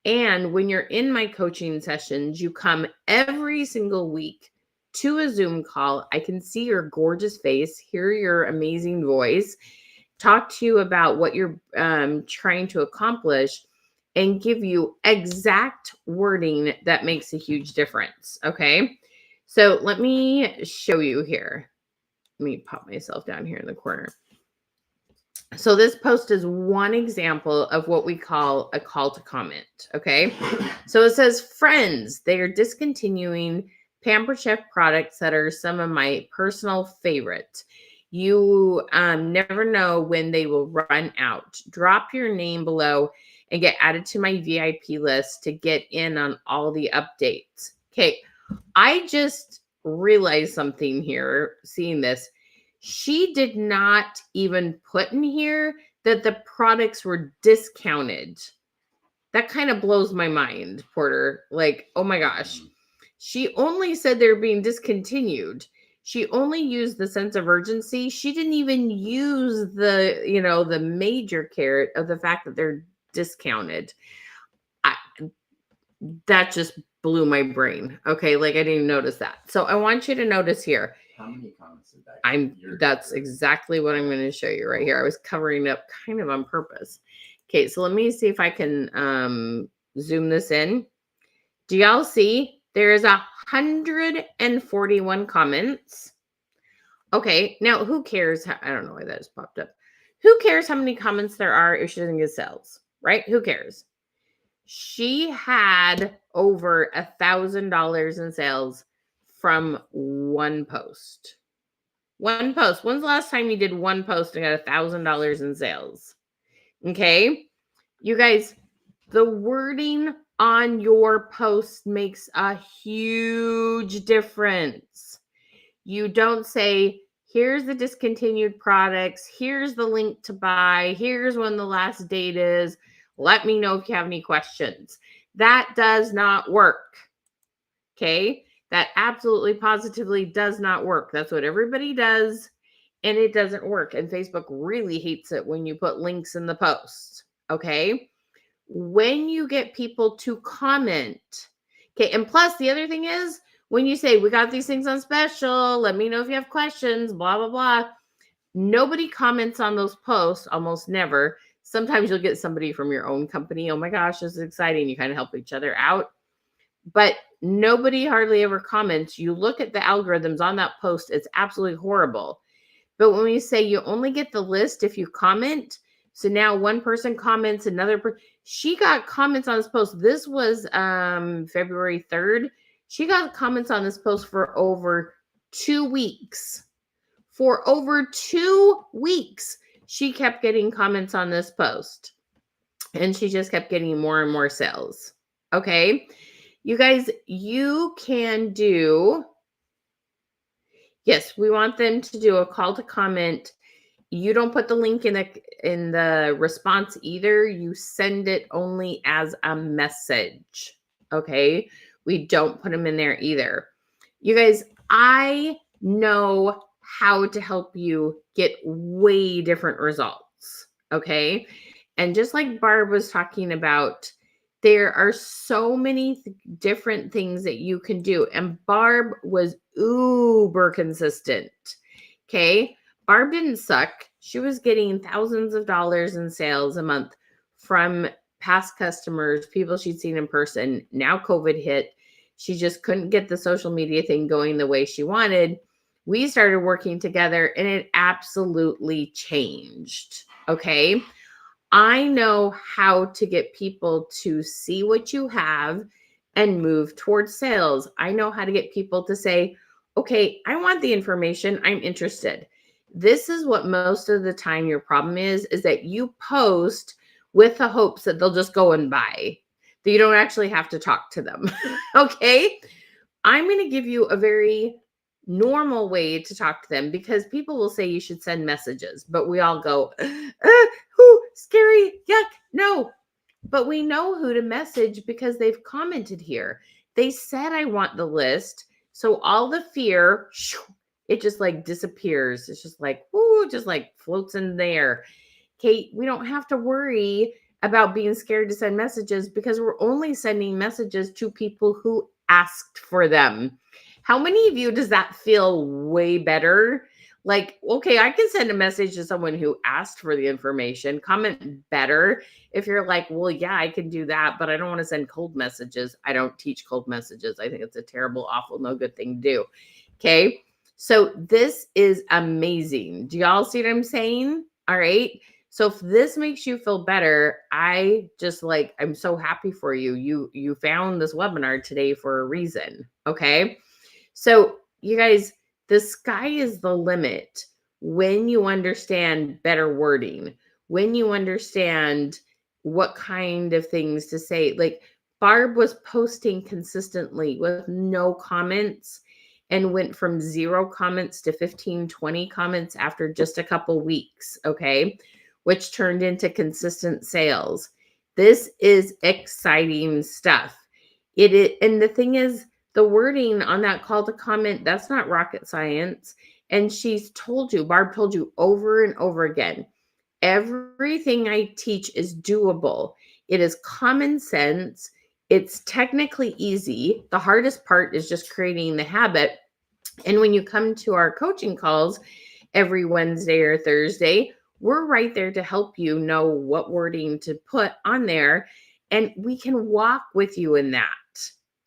And when you're in my coaching sessions, you come every single week to a Zoom call. I can see your gorgeous face, hear your amazing voice, talk to you about what you're trying to accomplish, and give you exact wording that makes a huge difference. Okay. So let me show you here. Let me pop myself down here in the corner. So this post is one example of what we call a call to comment. Okay. So it says, friends, they are discontinuing Pampered Chef products that are some of my personal favorites. You never know when they will run out. Drop your name below and get added to my VIP list to get in on all the updates. Okay. I just realized something here, seeing this. She did not even put in here that the products were discounted. That kind of blows my mind, Porter. Like, oh my gosh. She only said they're being discontinued. She only used the sense of urgency. She didn't even use the major carrot of the fact that they're discounted. That just blew my brain. Okay, like I didn't notice that. So I want you to notice here. How many comments did that? That's exactly what I'm going to show you right here. I was covering it up kind of on purpose. Okay, so let me see if I can zoom this in. Do y'all see? There's 141 comments. Okay, now who cares? I don't know why that just popped up. Who cares how many comments there are if she doesn't get sales, right? Who cares? She had over $1,000 in sales from one post. One post. When's the last time you did one post and got $1,000 in sales? Okay. You guys, the wording on your post makes a huge difference. You don't say, here's the discontinued products. Here's the link to buy. Here's when the last date is. Let me know if you have any questions. That does not work. Okay. That absolutely positively does not work. That's what everybody does. And it doesn't work. And Facebook really hates it when you put links in the post. Okay. When you get people to comment. Okay. And plus the other thing is when you say, we got these things on special, let me know if you have questions, blah, blah, blah. Nobody comments on those posts, almost never. Sometimes you'll get somebody from your own company. Oh my gosh, this is exciting. You kind of help each other out. But nobody hardly ever comments. You look at the algorithms on that post, it's absolutely horrible. But when we say you only get the list if you comment, so now one person comments, she got comments on this post. This was February 3rd. She got comments on this post for over 2 weeks. For over 2 weeks, she kept getting comments on this post. And she just kept getting more and more sales. Okay. You guys, you can do, yes, we want them to do a call to comment. You don't put the link in the response either. You send it only as a message. Okay? We don't put them in there either. You guys, I know how to help you get way different results. Okay? And just like Barb was talking about, there are so many different things that you can do. And Barb was uber consistent. Okay? Barb didn't suck. She was getting thousands of dollars in sales a month from past customers, people she'd seen in person. Now COVID hit. She just couldn't get the social media thing going the way she wanted. We started working together and it absolutely changed. Okay? I know how to get people to see what you have and move towards sales. I know how to get people to say, okay, I want the information. I'm interested. This is what most of the time your problem is that you post with the hopes that they'll just go and buy, that you don't actually have to talk to them. Okay. I'm going to give you a very normal way to talk to them because people will say you should send messages, but we all go, scary, yuck, no. But we know who to message because they've commented here. They said, I want the list. So all the fear, it just like disappears. It's just like, just like floats in there. Kate, we don't have to worry about being scared to send messages because we're only sending messages to people who asked for them. How many of you does that feel way better? Like, okay, I can send a message to someone who asked for the information. Comment better if you're like, well, yeah, I can do that, but I don't want to send cold messages. I don't teach cold messages. I think it's a terrible, awful, no good thing to do. Okay. So this is amazing. Do y'all see what I'm saying? All right. So if this makes you feel better, I'm so happy for you. You found this webinar today for a reason. Okay. So you guys, the sky is the limit when you understand better wording, when you understand what kind of things to say. Like Barb was posting consistently with no comments and went from 0 comments to 15, 20 comments after just a couple weeks. Okay. Which turned into consistent sales. This is exciting stuff. It is, and the thing is, the wording on that call to comment, that's not rocket science. And Barb told you over and over again, everything I teach is doable. It is common sense. It's technically easy. The hardest part is just creating the habit. And when you come to our coaching calls every Wednesday or Thursday, we're right there to help you know what wording to put on there. And we can walk with you in that.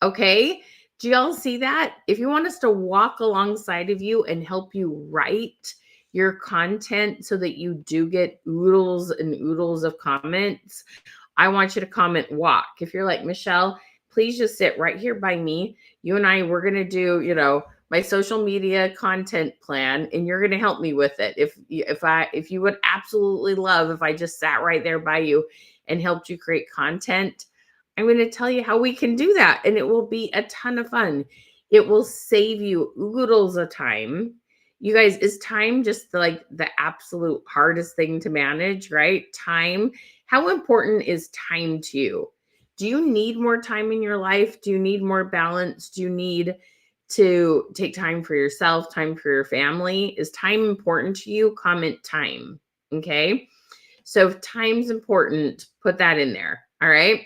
Okay. Do y'all see that? If you want us to walk alongside of you and help you write your content so that you do get oodles and oodles of comments, I want you to comment walk. If you're like, Michelle, please just sit right here by me. You and I, we're going to do, my social media content plan, and you're going to help me with it. If you would absolutely love if I just sat right there by you and helped you create content, I'm going to tell you how we can do that. And it will be a ton of fun. It will save you oodles of time. You guys, is time just like the absolute hardest thing to manage, right? Time. How important is time to you? Do you need more time in your life? Do you need more balance? Do you need to take time for yourself, time for your family? Is time important to you? Comment time. Okay. So if time's important, put that in there. All right.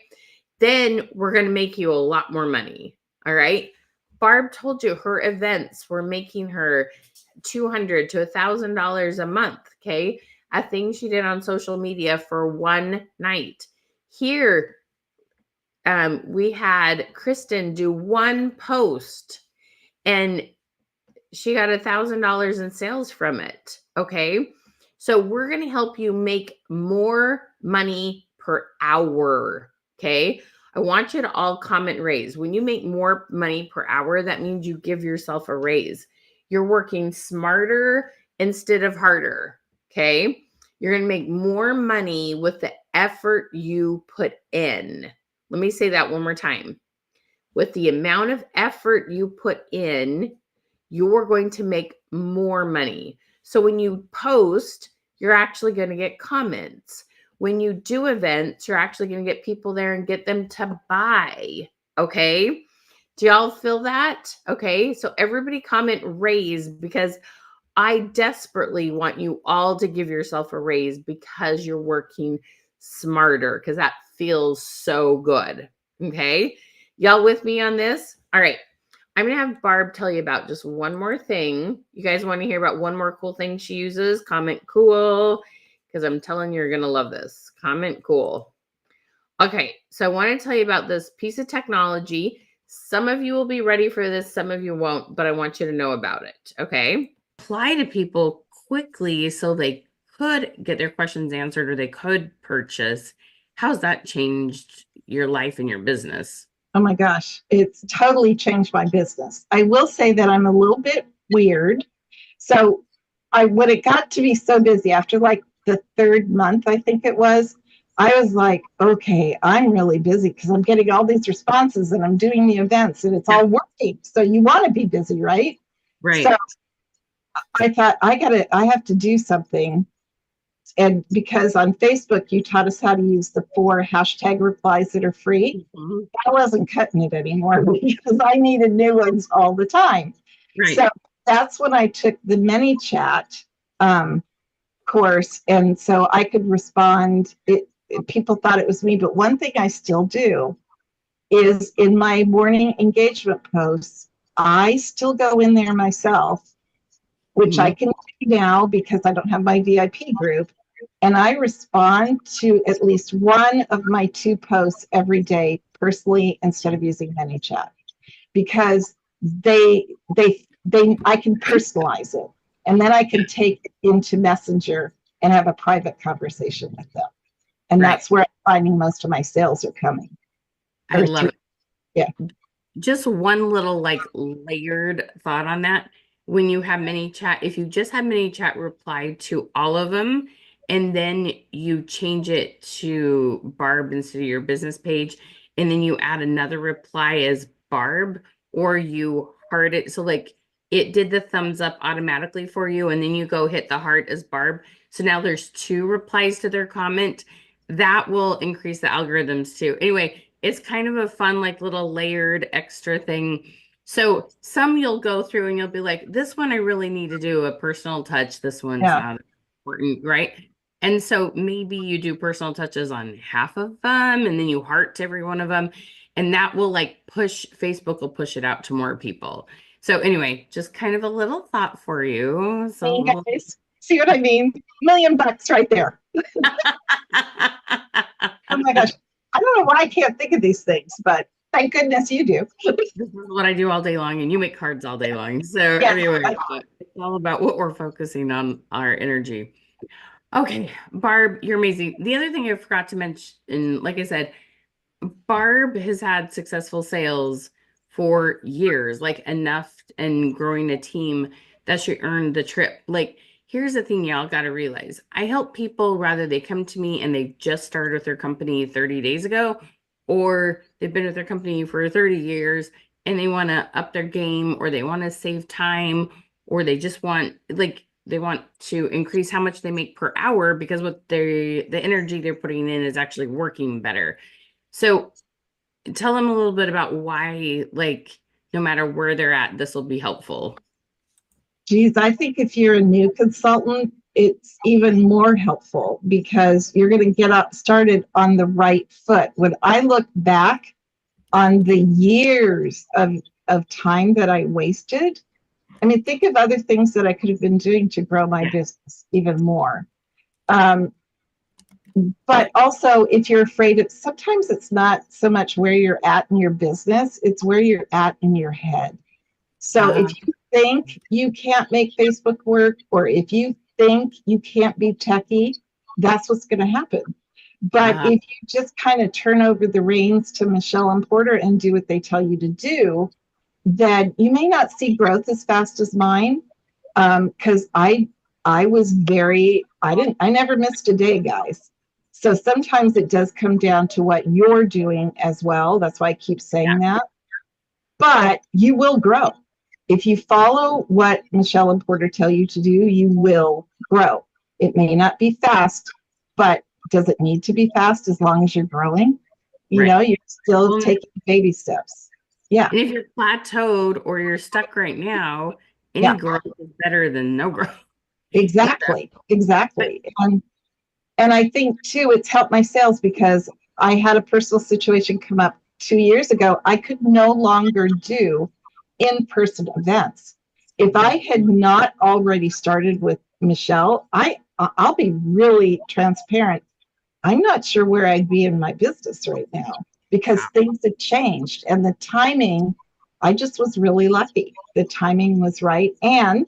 Then we're going to make you a lot more money. All right. Barb told you her events were making her $200 to $1,000 a month. Okay. A thing she did on social media for one night. Here, we had Kristen do one post and she got $1,000 in sales from it. Okay. So we're going to help you make more money per hour. Okay. I want you to all comment raise. When you make more money per hour, that means you give yourself a raise. You're working smarter instead of harder. Okay. You're going to make more money with the effort you put in. Let me say that one more time. with the amount of effort you put in, you're going to make more money. So when you post, you're actually going to get comments. When you do events, you're actually going to get people there and get them to buy. Okay. Do y'all feel that? Okay. So everybody comment raise, because I desperately want you all to give yourself a raise because you're working smarter, because that feels so good. Okay. Y'all with me on this? All right. I'm going to have Barb tell you about just one more thing. You guys want to hear about one more cool thing she uses? Comment cool, because I'm telling you, you're going to love this. Comment cool. Okay. So I want to tell you about this piece of technology. Some of you will be ready for this. Some of you won't, but I want you to know about it. Okay. Apply to people quickly so they could get their questions answered or they could purchase. How's that changed your life and your business? Oh my gosh, it's totally changed my business. I will say that I'm a little bit weird. So when it got to be so busy after like the third month, I think it was, I was like, okay, I'm really busy because I'm getting all these responses and I'm doing the events and it's all working. So you want to be busy, right? Right. So I thought I have to do something. And because on Facebook, you taught us how to use the 4 hashtag replies that are free. Mhm. I wasn't cutting it anymore because I needed new ones all the time. Right. So that's when I took the ManyChat course. And so I could respond. People thought it was me. But one thing I still do is in my morning engagement posts, I still go in there myself, which I can do now because I don't have my VIP group. And I respond to at least one of my 2 posts every day personally instead of using ManyChat, because I can personalize it, and then I can take it into Messenger and have a private conversation with them. And that's where I'm finding most of my sales are coming. I love it. Yeah. Just one little like layered thought on that. When you have ManyChat, if you just have ManyChat reply to all of them, and then you change it to Barb instead of your business page, and then you add another reply as Barb, or you heart it. So like it did the thumbs up automatically for you, and then you go hit the heart as Barb. So now there's 2 replies to their comment. That will increase the algorithms too. Anyway, it's kind of a fun, like little layered extra thing. So some you'll go through and you'll be like, this one I really need to do a personal touch. This one's not important, right? And so maybe you do personal touches on half of them and then you heart to every one of them. And that will like push, Facebook will push it out to more people. So anyway, just kind of a little thought for you. So hey guys, see what I mean? $1 million right there. Oh my gosh. I don't know why I can't think of these things, but thank goodness you do. This is what I do all day long, and you make cards all day long. So anyway, it's all about what we're focusing on, our energy. Okay, Barb, you're amazing. The other thing I forgot to mention, like I said, Barb has had successful sales for years, like enough and growing a team that she earned the trip. Like, here's the thing y'all got to realize. I help people whether they come to me and they just started with their company 30 days ago, or they've been with their company for 30 years and they want to up their game, or they want to save time, or they just want they want to increase how much they make per hour because what the energy they're putting in is actually working better. So tell them a little bit about why, like, no matter where they're at, this will be helpful. Geez, I think if you're a new consultant, it's even more helpful because you're going to get started on the right foot. When I look back on the years of time that I wasted, I mean, think of other things that I could have been doing to grow my business even more. But also, if you're afraid, sometimes it's not so much where you're at in your business, it's where you're at in your head. So if you think you can't make Facebook work, or if you think you can't be techie, that's what's going to happen. But if you just kind of turn over the reins to Michelle and Porter and do what they tell you to do, then you may not see growth as fast as mine. Because I never missed a day, guys. So sometimes it does come down to what you're doing as well. That's why I keep saying that. but you will grow. If you follow what Michelle and Porter tell you to do, you will grow. It may not be fast, but does it need to be fast as long as you're growing? You know, you're still taking baby steps. Yeah. And if you're plateaued or you're stuck right now, any growth is better than no growth. Exactly. Exactly. And I think too, it's helped my sales because I had a personal situation come up 2 years ago. I could no longer do in-person events. If I had not already started with Michelle, I'll be really transparent. I'm not sure where I'd be in my business right now because things have changed and the timing, I just was really lucky. The timing was right. And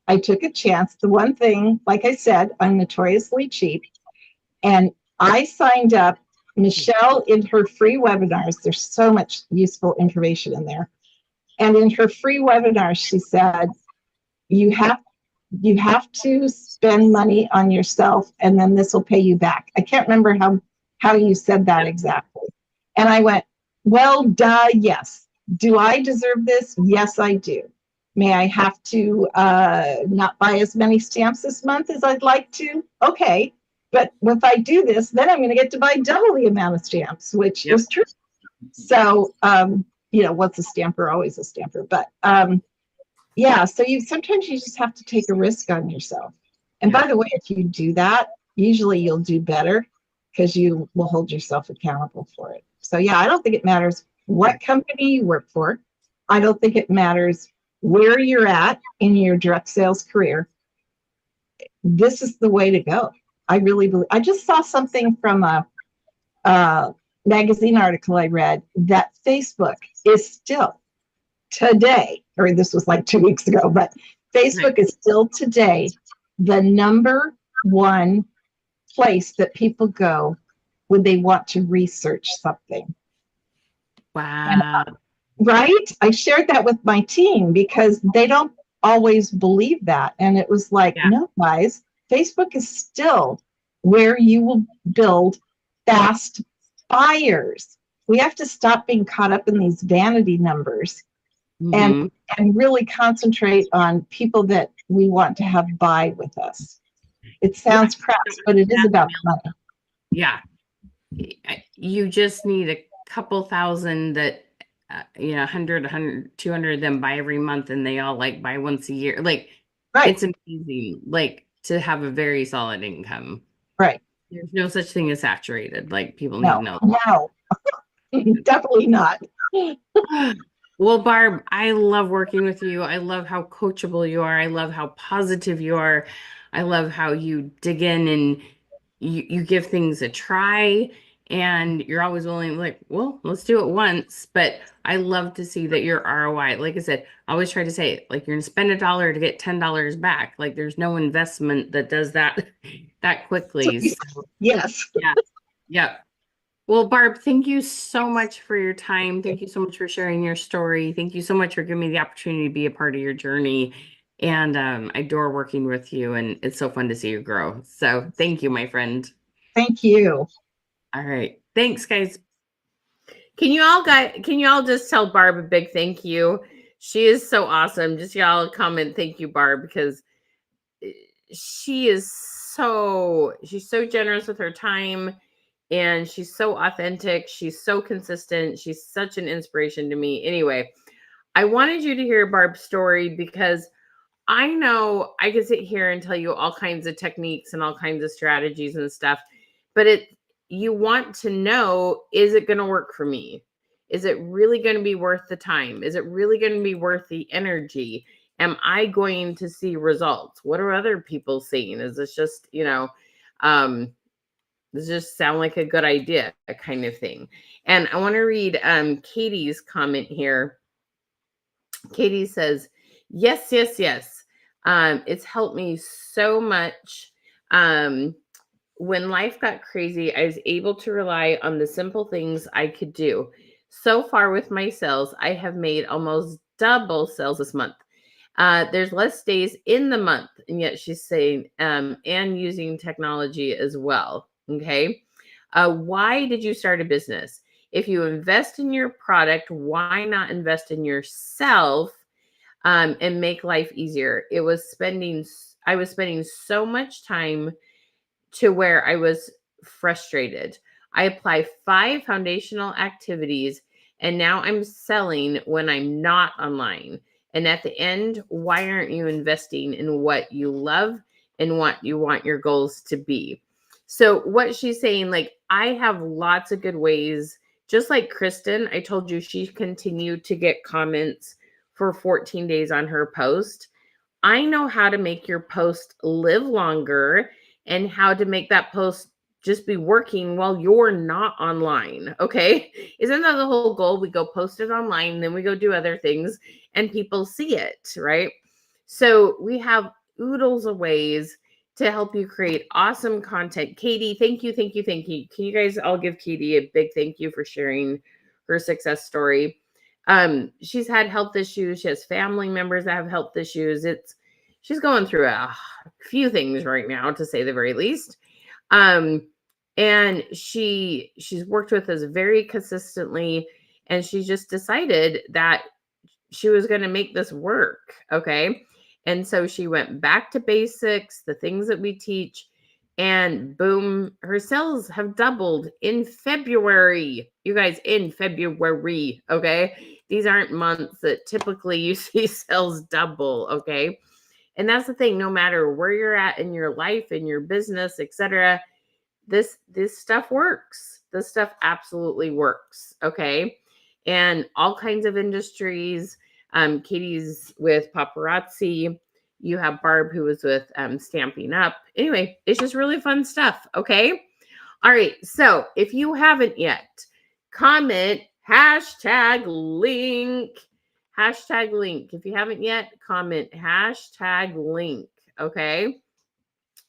I took a chance. The one thing, like I said, I'm notoriously cheap. And I signed up Michelle in her free webinars. There's so much useful information in there. And in her free webinar, she said, you have to spend money on yourself and then this will pay you back. I can't remember how you said that exactly. And I went, well, duh, yes. Do I deserve this? Yes, I do. May I have to not buy as many stamps this month as I'd like to? Okay. But if I do this, then I'm going to get to buy double the amount of stamps, which was true. So, what's a stamper? Always a stamper. But so sometimes you just have to take a risk on yourself. And by the way, if you do that, usually you'll do better because you will hold yourself accountable for it. So I don't think it matters what company you work for. I don't think it matters where you're at in your direct sales career. This is the way to go. I really believe. I just saw something from a magazine article I read that Facebook is still today, or this was like 2 weeks ago, but Facebook is still today the number one place that people go when they want to research something. Wow. Right? I shared that with my team because they don't always believe that. And it was like, no, guys, Facebook is still where you will build fast buyers. We have to stop being caught up in these vanity numbers and really concentrate on people that we want to have buy with us. It sounds crass, but it is about money. Yeah. You just need a couple thousand that, 100, 200 of them buy every month and they all buy once a year. It's amazing, to have a very solid income. Right. There's no such thing as saturated. People need to know. No, definitely not. Well, Barb, I love working with you. I love how coachable you are. I love how positive you are. I love how you dig in and you give things a try. And you're always willing, well, let's do it once. But I love to see that your ROI, like I said, I always try to say, you're going to spend $1 to get $10 back. There's no investment that does that quickly. So, yes. Yeah. Well, Barb, thank you so much for your time. Thank you so much for sharing your story. Thank you so much for giving me the opportunity to be a part of your journey. And I adore working with you. And it's so fun to see you grow. So thank you, my friend. Thank you. All right. Thanks, guys. Can you all just tell Barb a big thank you? She is so awesome. Just y'all comment thank you, Barb, because she's so generous with her time and she's so authentic. She's so consistent. She's such an inspiration to me. Anyway, I wanted you to hear Barb's story because I know I could sit here and tell you all kinds of techniques and all kinds of strategies and stuff, but you want to know, is it going to work for me? Is it really going to be worth the time? Is it really going to be worth the energy? Am I going to see results? What are other people seeing? Is this just, does this just sound like a good idea, a kind of thing? And I want to read Katie's comment here. Katie says, yes. It's helped me so much. When life got crazy, I was able to rely on the simple things I could do. So far with my sales, I have made almost double sales this month. There's less days in the month, and yet she's saying, and using technology as well. Okay. Why did you start a business? if you invest in your product, why not invest in yourself and make life easier? I was spending so much time to where I was frustrated. I apply 5 foundational activities and now I'm selling when I'm not online. And at the end, why aren't you investing in what you love and what you want your goals to be? So what she's saying, like, I have lots of good ways. Just like Kristen, I told you she continued to get comments for 14 days on her post. I know how to make your post live longer and how to make that post just be working while you're not online. Okay. Isn't that the whole goal? We go post it online, then we go do other things and people see it, right? So we have oodles of ways to help you create awesome content. Katie, thank you, thank you, thank you. Can you guys all give Katie a big thank you for sharing her success story? She's had health issues. She has family members that have health issues. She's going through a few things right now, to say the very least. And she's worked with us very consistently, and she just decided that she was going to make this work. Okay. And so she went back to basics, the things that we teach, and boom, her sales have doubled in February. You guys, in February. Okay. These aren't months that typically you see sales double. Okay. And that's the thing, no matter where you're at in your life, in your business, etc., this stuff works. This stuff absolutely works. Okay. And all kinds of industries. Katie's with paparazzi. You have Barb, who was with Stamping Up. Anyway, it's just really fun stuff. Okay. All right. So if you haven't yet, comment #link. #link. If you haven't yet, comment #link. Okay.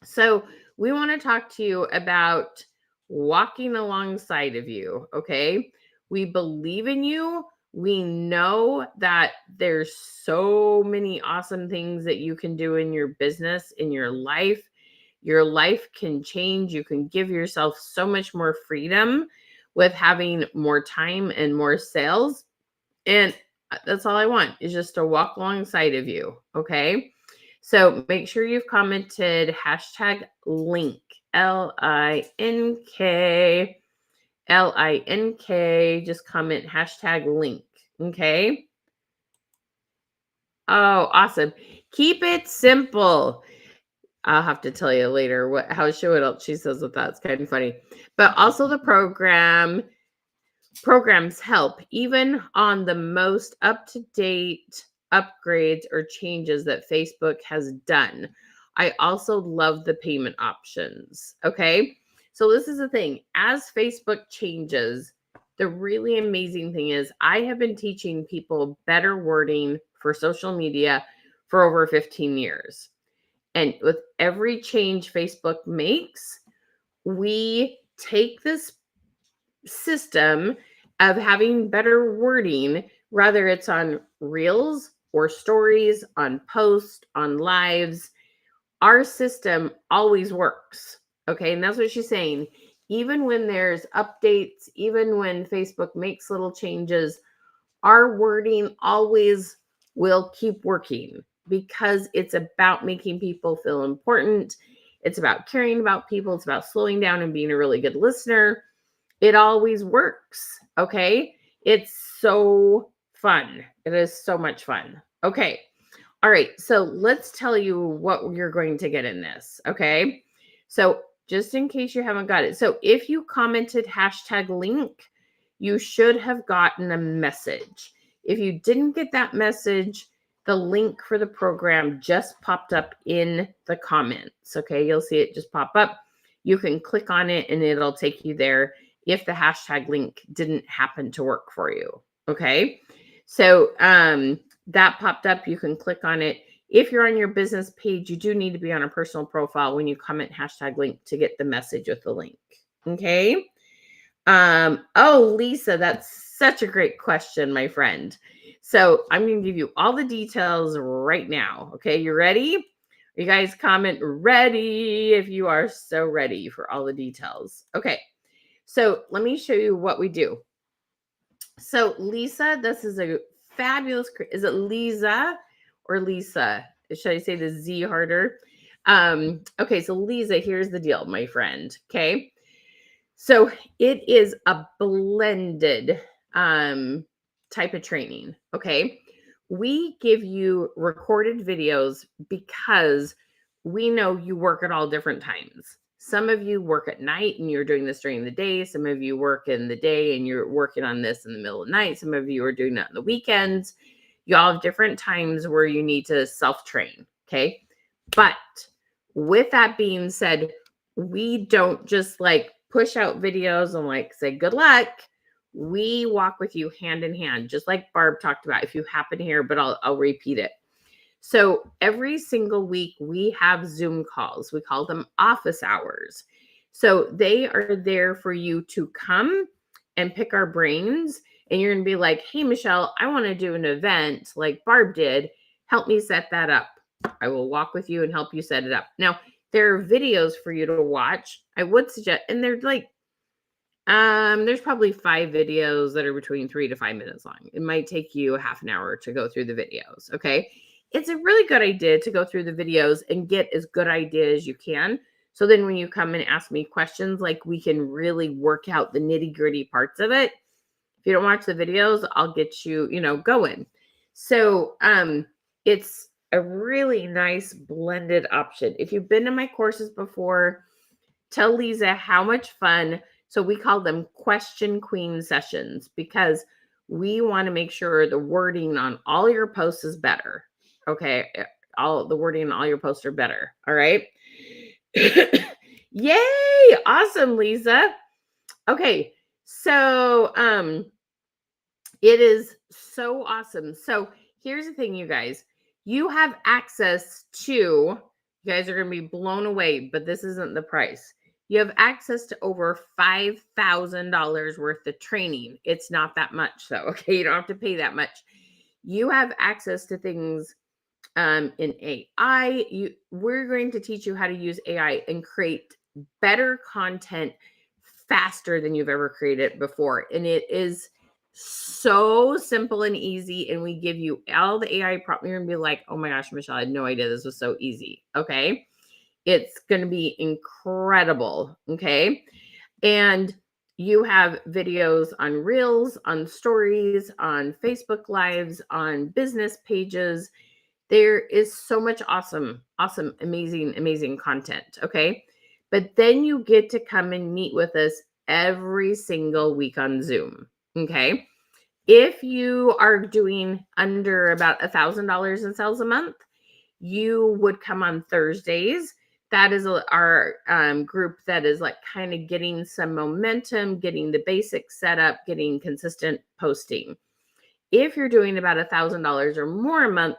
So we want to talk to you about walking alongside of you. Okay. We believe in you. We know that there's so many awesome things that you can do in your business, in your life. Your life can change. You can give yourself so much more freedom with having more time and more sales. And that's all I want, is just to walk alongside of you. Okay. So make sure you've commented #link, LINK. Just comment #link. Okay. Oh, awesome. Keep it simple. I'll have to tell you later what else she says with that. It's kind of funny. But also the programs help even on the most up-to-date upgrades or changes that Facebook has done. I also love the payment options. Okay. So this is the thing. As Facebook changes, the really amazing thing is I have been teaching people better wording for social media for over 15 years. And with every change Facebook makes, we take this system of having better wording, whether it's on reels or stories, on posts, on lives. Our system always works. Okay. And that's what she's saying. Even when there's updates, even when Facebook makes little changes, our wording always will keep working because it's about making people feel important. It's about caring about people. It's about slowing down and being a really good listener. It always works. Okay. It's so fun. It is so much fun. Okay. All right. So let's tell you what you're going to get in this. Okay. So just in case you haven't got it. So if you commented #link, you should have gotten a message. If you didn't get that message, the link for the program just popped up in the comments. Okay. You'll see it just pop up. You can click on it and it'll take you there if the #link didn't happen to work for you. Okay. So that popped up. You can click on it. If you're on your business page, you do need to be on a personal profile when you comment #link to get the message with the link. Okay. Oh, Lisa, that's such a great question, my friend. So I'm going to give you all the details right now. Okay. You ready? You guys comment ready if you are so ready for all the details. Okay. So let me show you what we do. So Lisa, this is a fabulous, is it Lisa or Lisa? Should I say the Z harder? Okay, so Lisa, here's the deal, my friend. Okay. So it is a blended type of training. Okay. We give you recorded videos because we know you work at all different times. Some of you work at night and you're doing this during the day. Some of you work in the day and you're working on this in the middle of the night. Some of you are doing that on the weekends. You all have different times where you need to self-train. Okay. But with that being said, we don't just like push out videos and like say good luck. We walk with you hand in hand, just like Barb talked about. If you happen to hear, but I'll repeat it. So every single week we have Zoom calls. We call them office hours. So they are there for you to come and pick our brains. And you're going to be like, hey, Michelle, I want to do an event like Barb did. Help me set that up. I will walk with you and help you set it up. Now, there are videos for you to watch. I would suggest, and they're like, there's probably 5 videos that are between 3 to 5 minutes long. It might take you a half an hour to go through the videos. Okay. It's a really good idea to go through the videos and get as good idea as you can. So then when you come and ask me questions, like we can really work out the nitty gritty parts of it. If you don't watch the videos, I'll get you, going. So, it's a really nice blended option. If you've been to my courses before, tell Lisa how much fun. So we call them question queen sessions because we want to make sure the wording on all your posts is better. Okay. All the wording on all your posts are better. All right. Yay. Awesome, Lisa. Okay. So, it is so awesome. So here's the thing, you guys. You have access to, you guys are going to be blown away, but this isn't the price. You have access to over $5,000 worth of training. It's not that much, though. Okay. You don't have to pay that much. You have access to things in AI. We're going to teach you how to use AI and create better content faster than you've ever created before. And it is so simple and easy. And we give you all the AI prop. You're going to be like, oh my gosh, Michelle, I had no idea this was so easy. Okay. It's going to be incredible. Okay. And you have videos on Reels, on stories, on Facebook Lives, on business pages. There is so much awesome, amazing content. Okay. But then you get to come and meet with us every single week on Zoom. Okay. If you are doing under about $1,000 in sales a month, you would come on Thursdays. That is our group that is like kind of getting some momentum, getting the basics set up, getting consistent posting. If you're doing about $1,000 or more a month,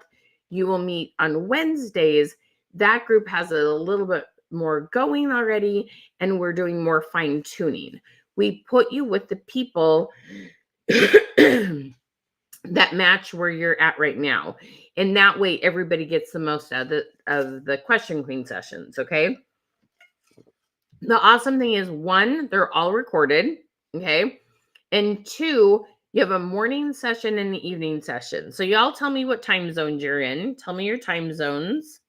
you will meet on Wednesdays. That group has a little bit more going already, and we're doing more fine tuning. We put you with the people that match where you're at right now. And that way everybody gets the most out of the question queen sessions. Okay. The awesome thing is, 1, they're all recorded. Okay. And 2, you have a morning session and an evening session. So y'all tell me what time zones you're in. Tell me your time zones.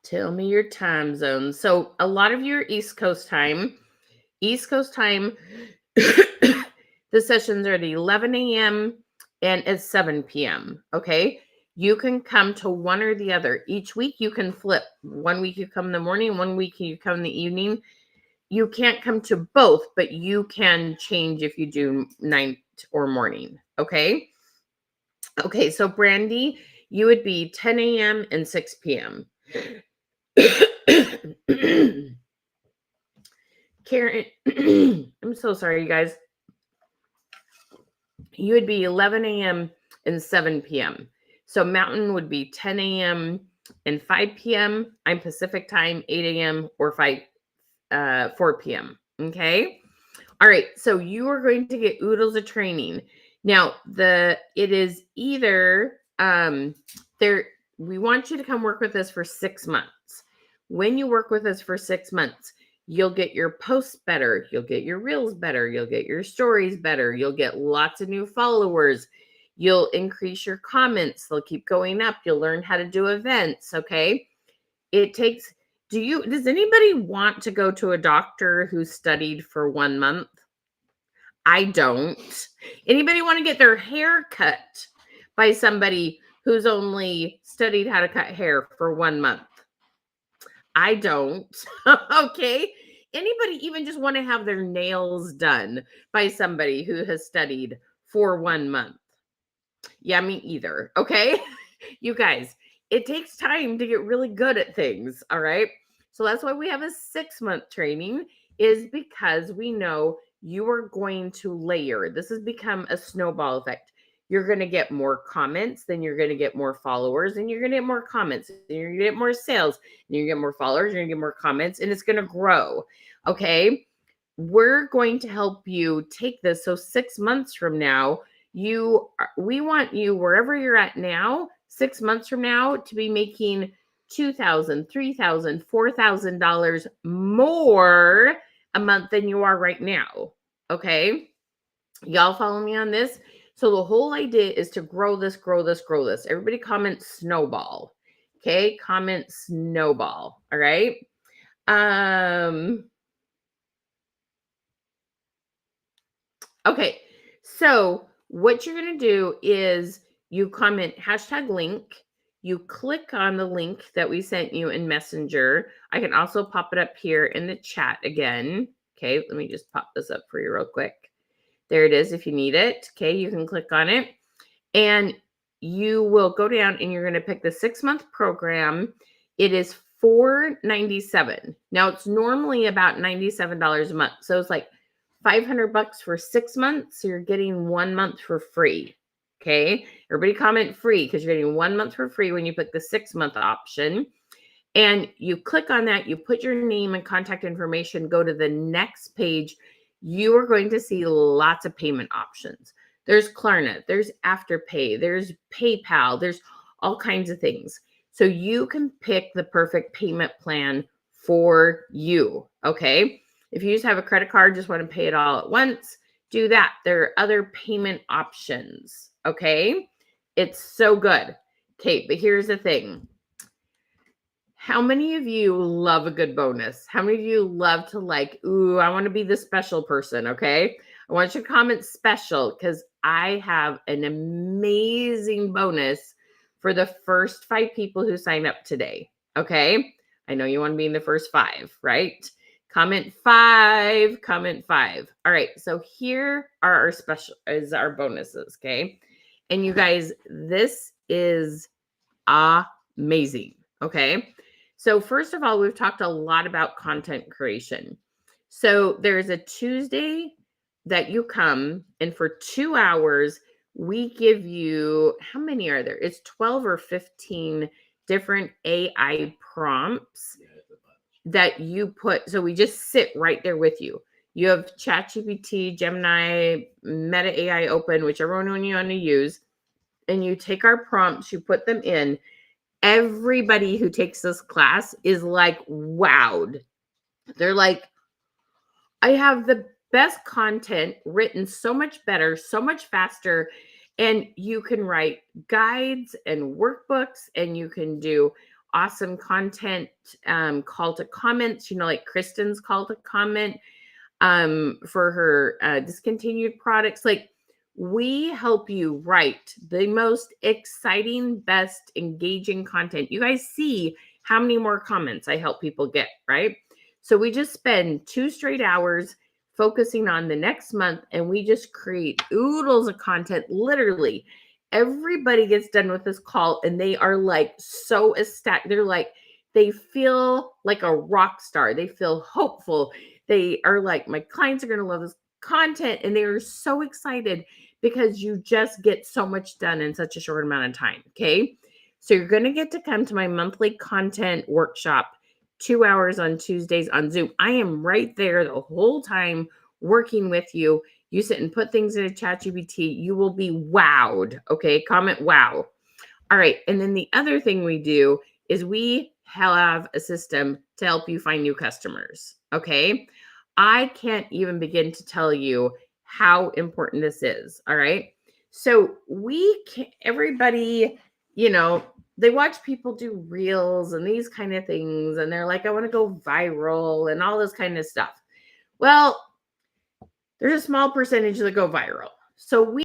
Tell me your time zones. So a lot of you are East Coast time. East Coast time, the sessions are at 11 a.m. and at 7 p.m. Okay. You can come to one or the other. Each week you can flip. One week you come in the morning, one week you come in the evening. You can't come to both, but you can change if you do night or morning. Okay. Okay. So Brandy, you would be 10 a.m. and 6 p.m. Karen, I'm so sorry, you guys. You would be 11 a.m. and 7 p.m. So Mountain would be 10 a.m. and 5 p.m. I'm Pacific time, 8 a.m. or 4 p.m. Okay. All right. So you are going to get oodles of training. Now, it is either we want you to come work with us for 6 months. when you work with us for 6 months, you'll get your posts better. You'll get your reels better. You'll get your stories better. You'll get lots of new followers. You'll increase your comments. They'll keep going up. You'll learn how to do events. Okay. It takes, does anybody want to go to a doctor who studied for 1 month? I don't. Anybody want to get their hair cut by somebody who's only studied how to cut hair for 1 month? I don't. Okay. Anybody even just want to have their nails done by somebody who has studied for 1 month? Yeah, me either. Okay. You guys, it takes time to get really good at things. All right. So that's why we have a 6-month training, is because we know you are going to layer. This has become a snowball effect. You're going to get more comments, then you're going to get more followers, and you're going to get more comments, and you're going to get more sales, and you're going to get more followers, you're going to get more comments, and it's going to grow. Okay. We're going to help you take this. So 6 months from now, we want you, wherever you're at now, 6 months from now, to be making $2,000, $3,000, $4,000 more a month than you are right now. Okay. Y'all follow me on this? So the whole idea is to grow this, grow this, grow this. Everybody comment snowball. Okay. Comment snowball. All right. Okay. So what you're going to do is you comment #link. You click on the link that we sent you in Messenger. I can also pop it up here in the chat again. Okay. Let me just pop this up for you real quick. There it is if you need it. Okay, you can click on it. And you will go down and you're going to pick the 6-month program. It is $497. Now, it's normally about $97 a month. So it's like $500 for 6 months. So you're getting 1 month for free. Okay, everybody comment free, because you're getting 1 month for free when you pick the 6-month option. And you click on that, you put your name and contact information, go to the next page. You are going to see lots of payment options. There's Klarna, there's Afterpay, there's PayPal, there's all kinds of things. So you can pick the perfect payment plan for you. Okay. If you just have a credit card, just want to pay it all at once, do that. There are other payment options. Okay. It's so good. Okay. But here's the thing. How many of you love a good bonus? How many of you love to I want to be the special person, okay? I want you to comment special, because I have an amazing bonus for the first 5 people who sign up today, okay? I know you want to be in the first 5, right? Comment 5, comment 5. All right, so here are our bonuses, okay? And you guys, this is amazing, okay? So first of all, we've talked a lot about content creation. So there's a Tuesday that you come, and for 2 hours, we give you, how many are there? It's 12 or 15 different AI prompts that you put. So we just sit right there with you. You have ChatGPT, Gemini, Meta AI open, whichever one you want to use. And you take our prompts, you put them in. Everybody who takes this class is like wowed. They're like, I have the best content written so much better, so much faster. And you can write guides and workbooks, and you can do awesome content, call to comments, like Kristen's call to comment for her discontinued products. Like, we help you write the most exciting, best, engaging content. You guys see how many more comments I help people get, right? So we just spend 2 straight hours focusing on the next month, and we just create oodles of content. Literally, everybody gets done with this call, and they are like so ecstatic. They're like, they feel like a rock star. They feel hopeful. They are like, my clients are going to love this content, and they are so excited, because you just get so much done in such a short amount of time. Okay. So you're going to get to come to my monthly content workshop, 2 hours on Tuesdays on Zoom. I am right there the whole time working with you. You sit and put things in a ChatGPT. You will be wowed. Okay. Comment wow. All right. And then the other thing we do is we have a system to help you find new customers. Okay. I can't even begin to tell you how important this is. All right. So everybody, they watch people do reels and these kind of things. And they're like, I want to go viral and all this kind of stuff. Well, there's a small percentage that go viral. So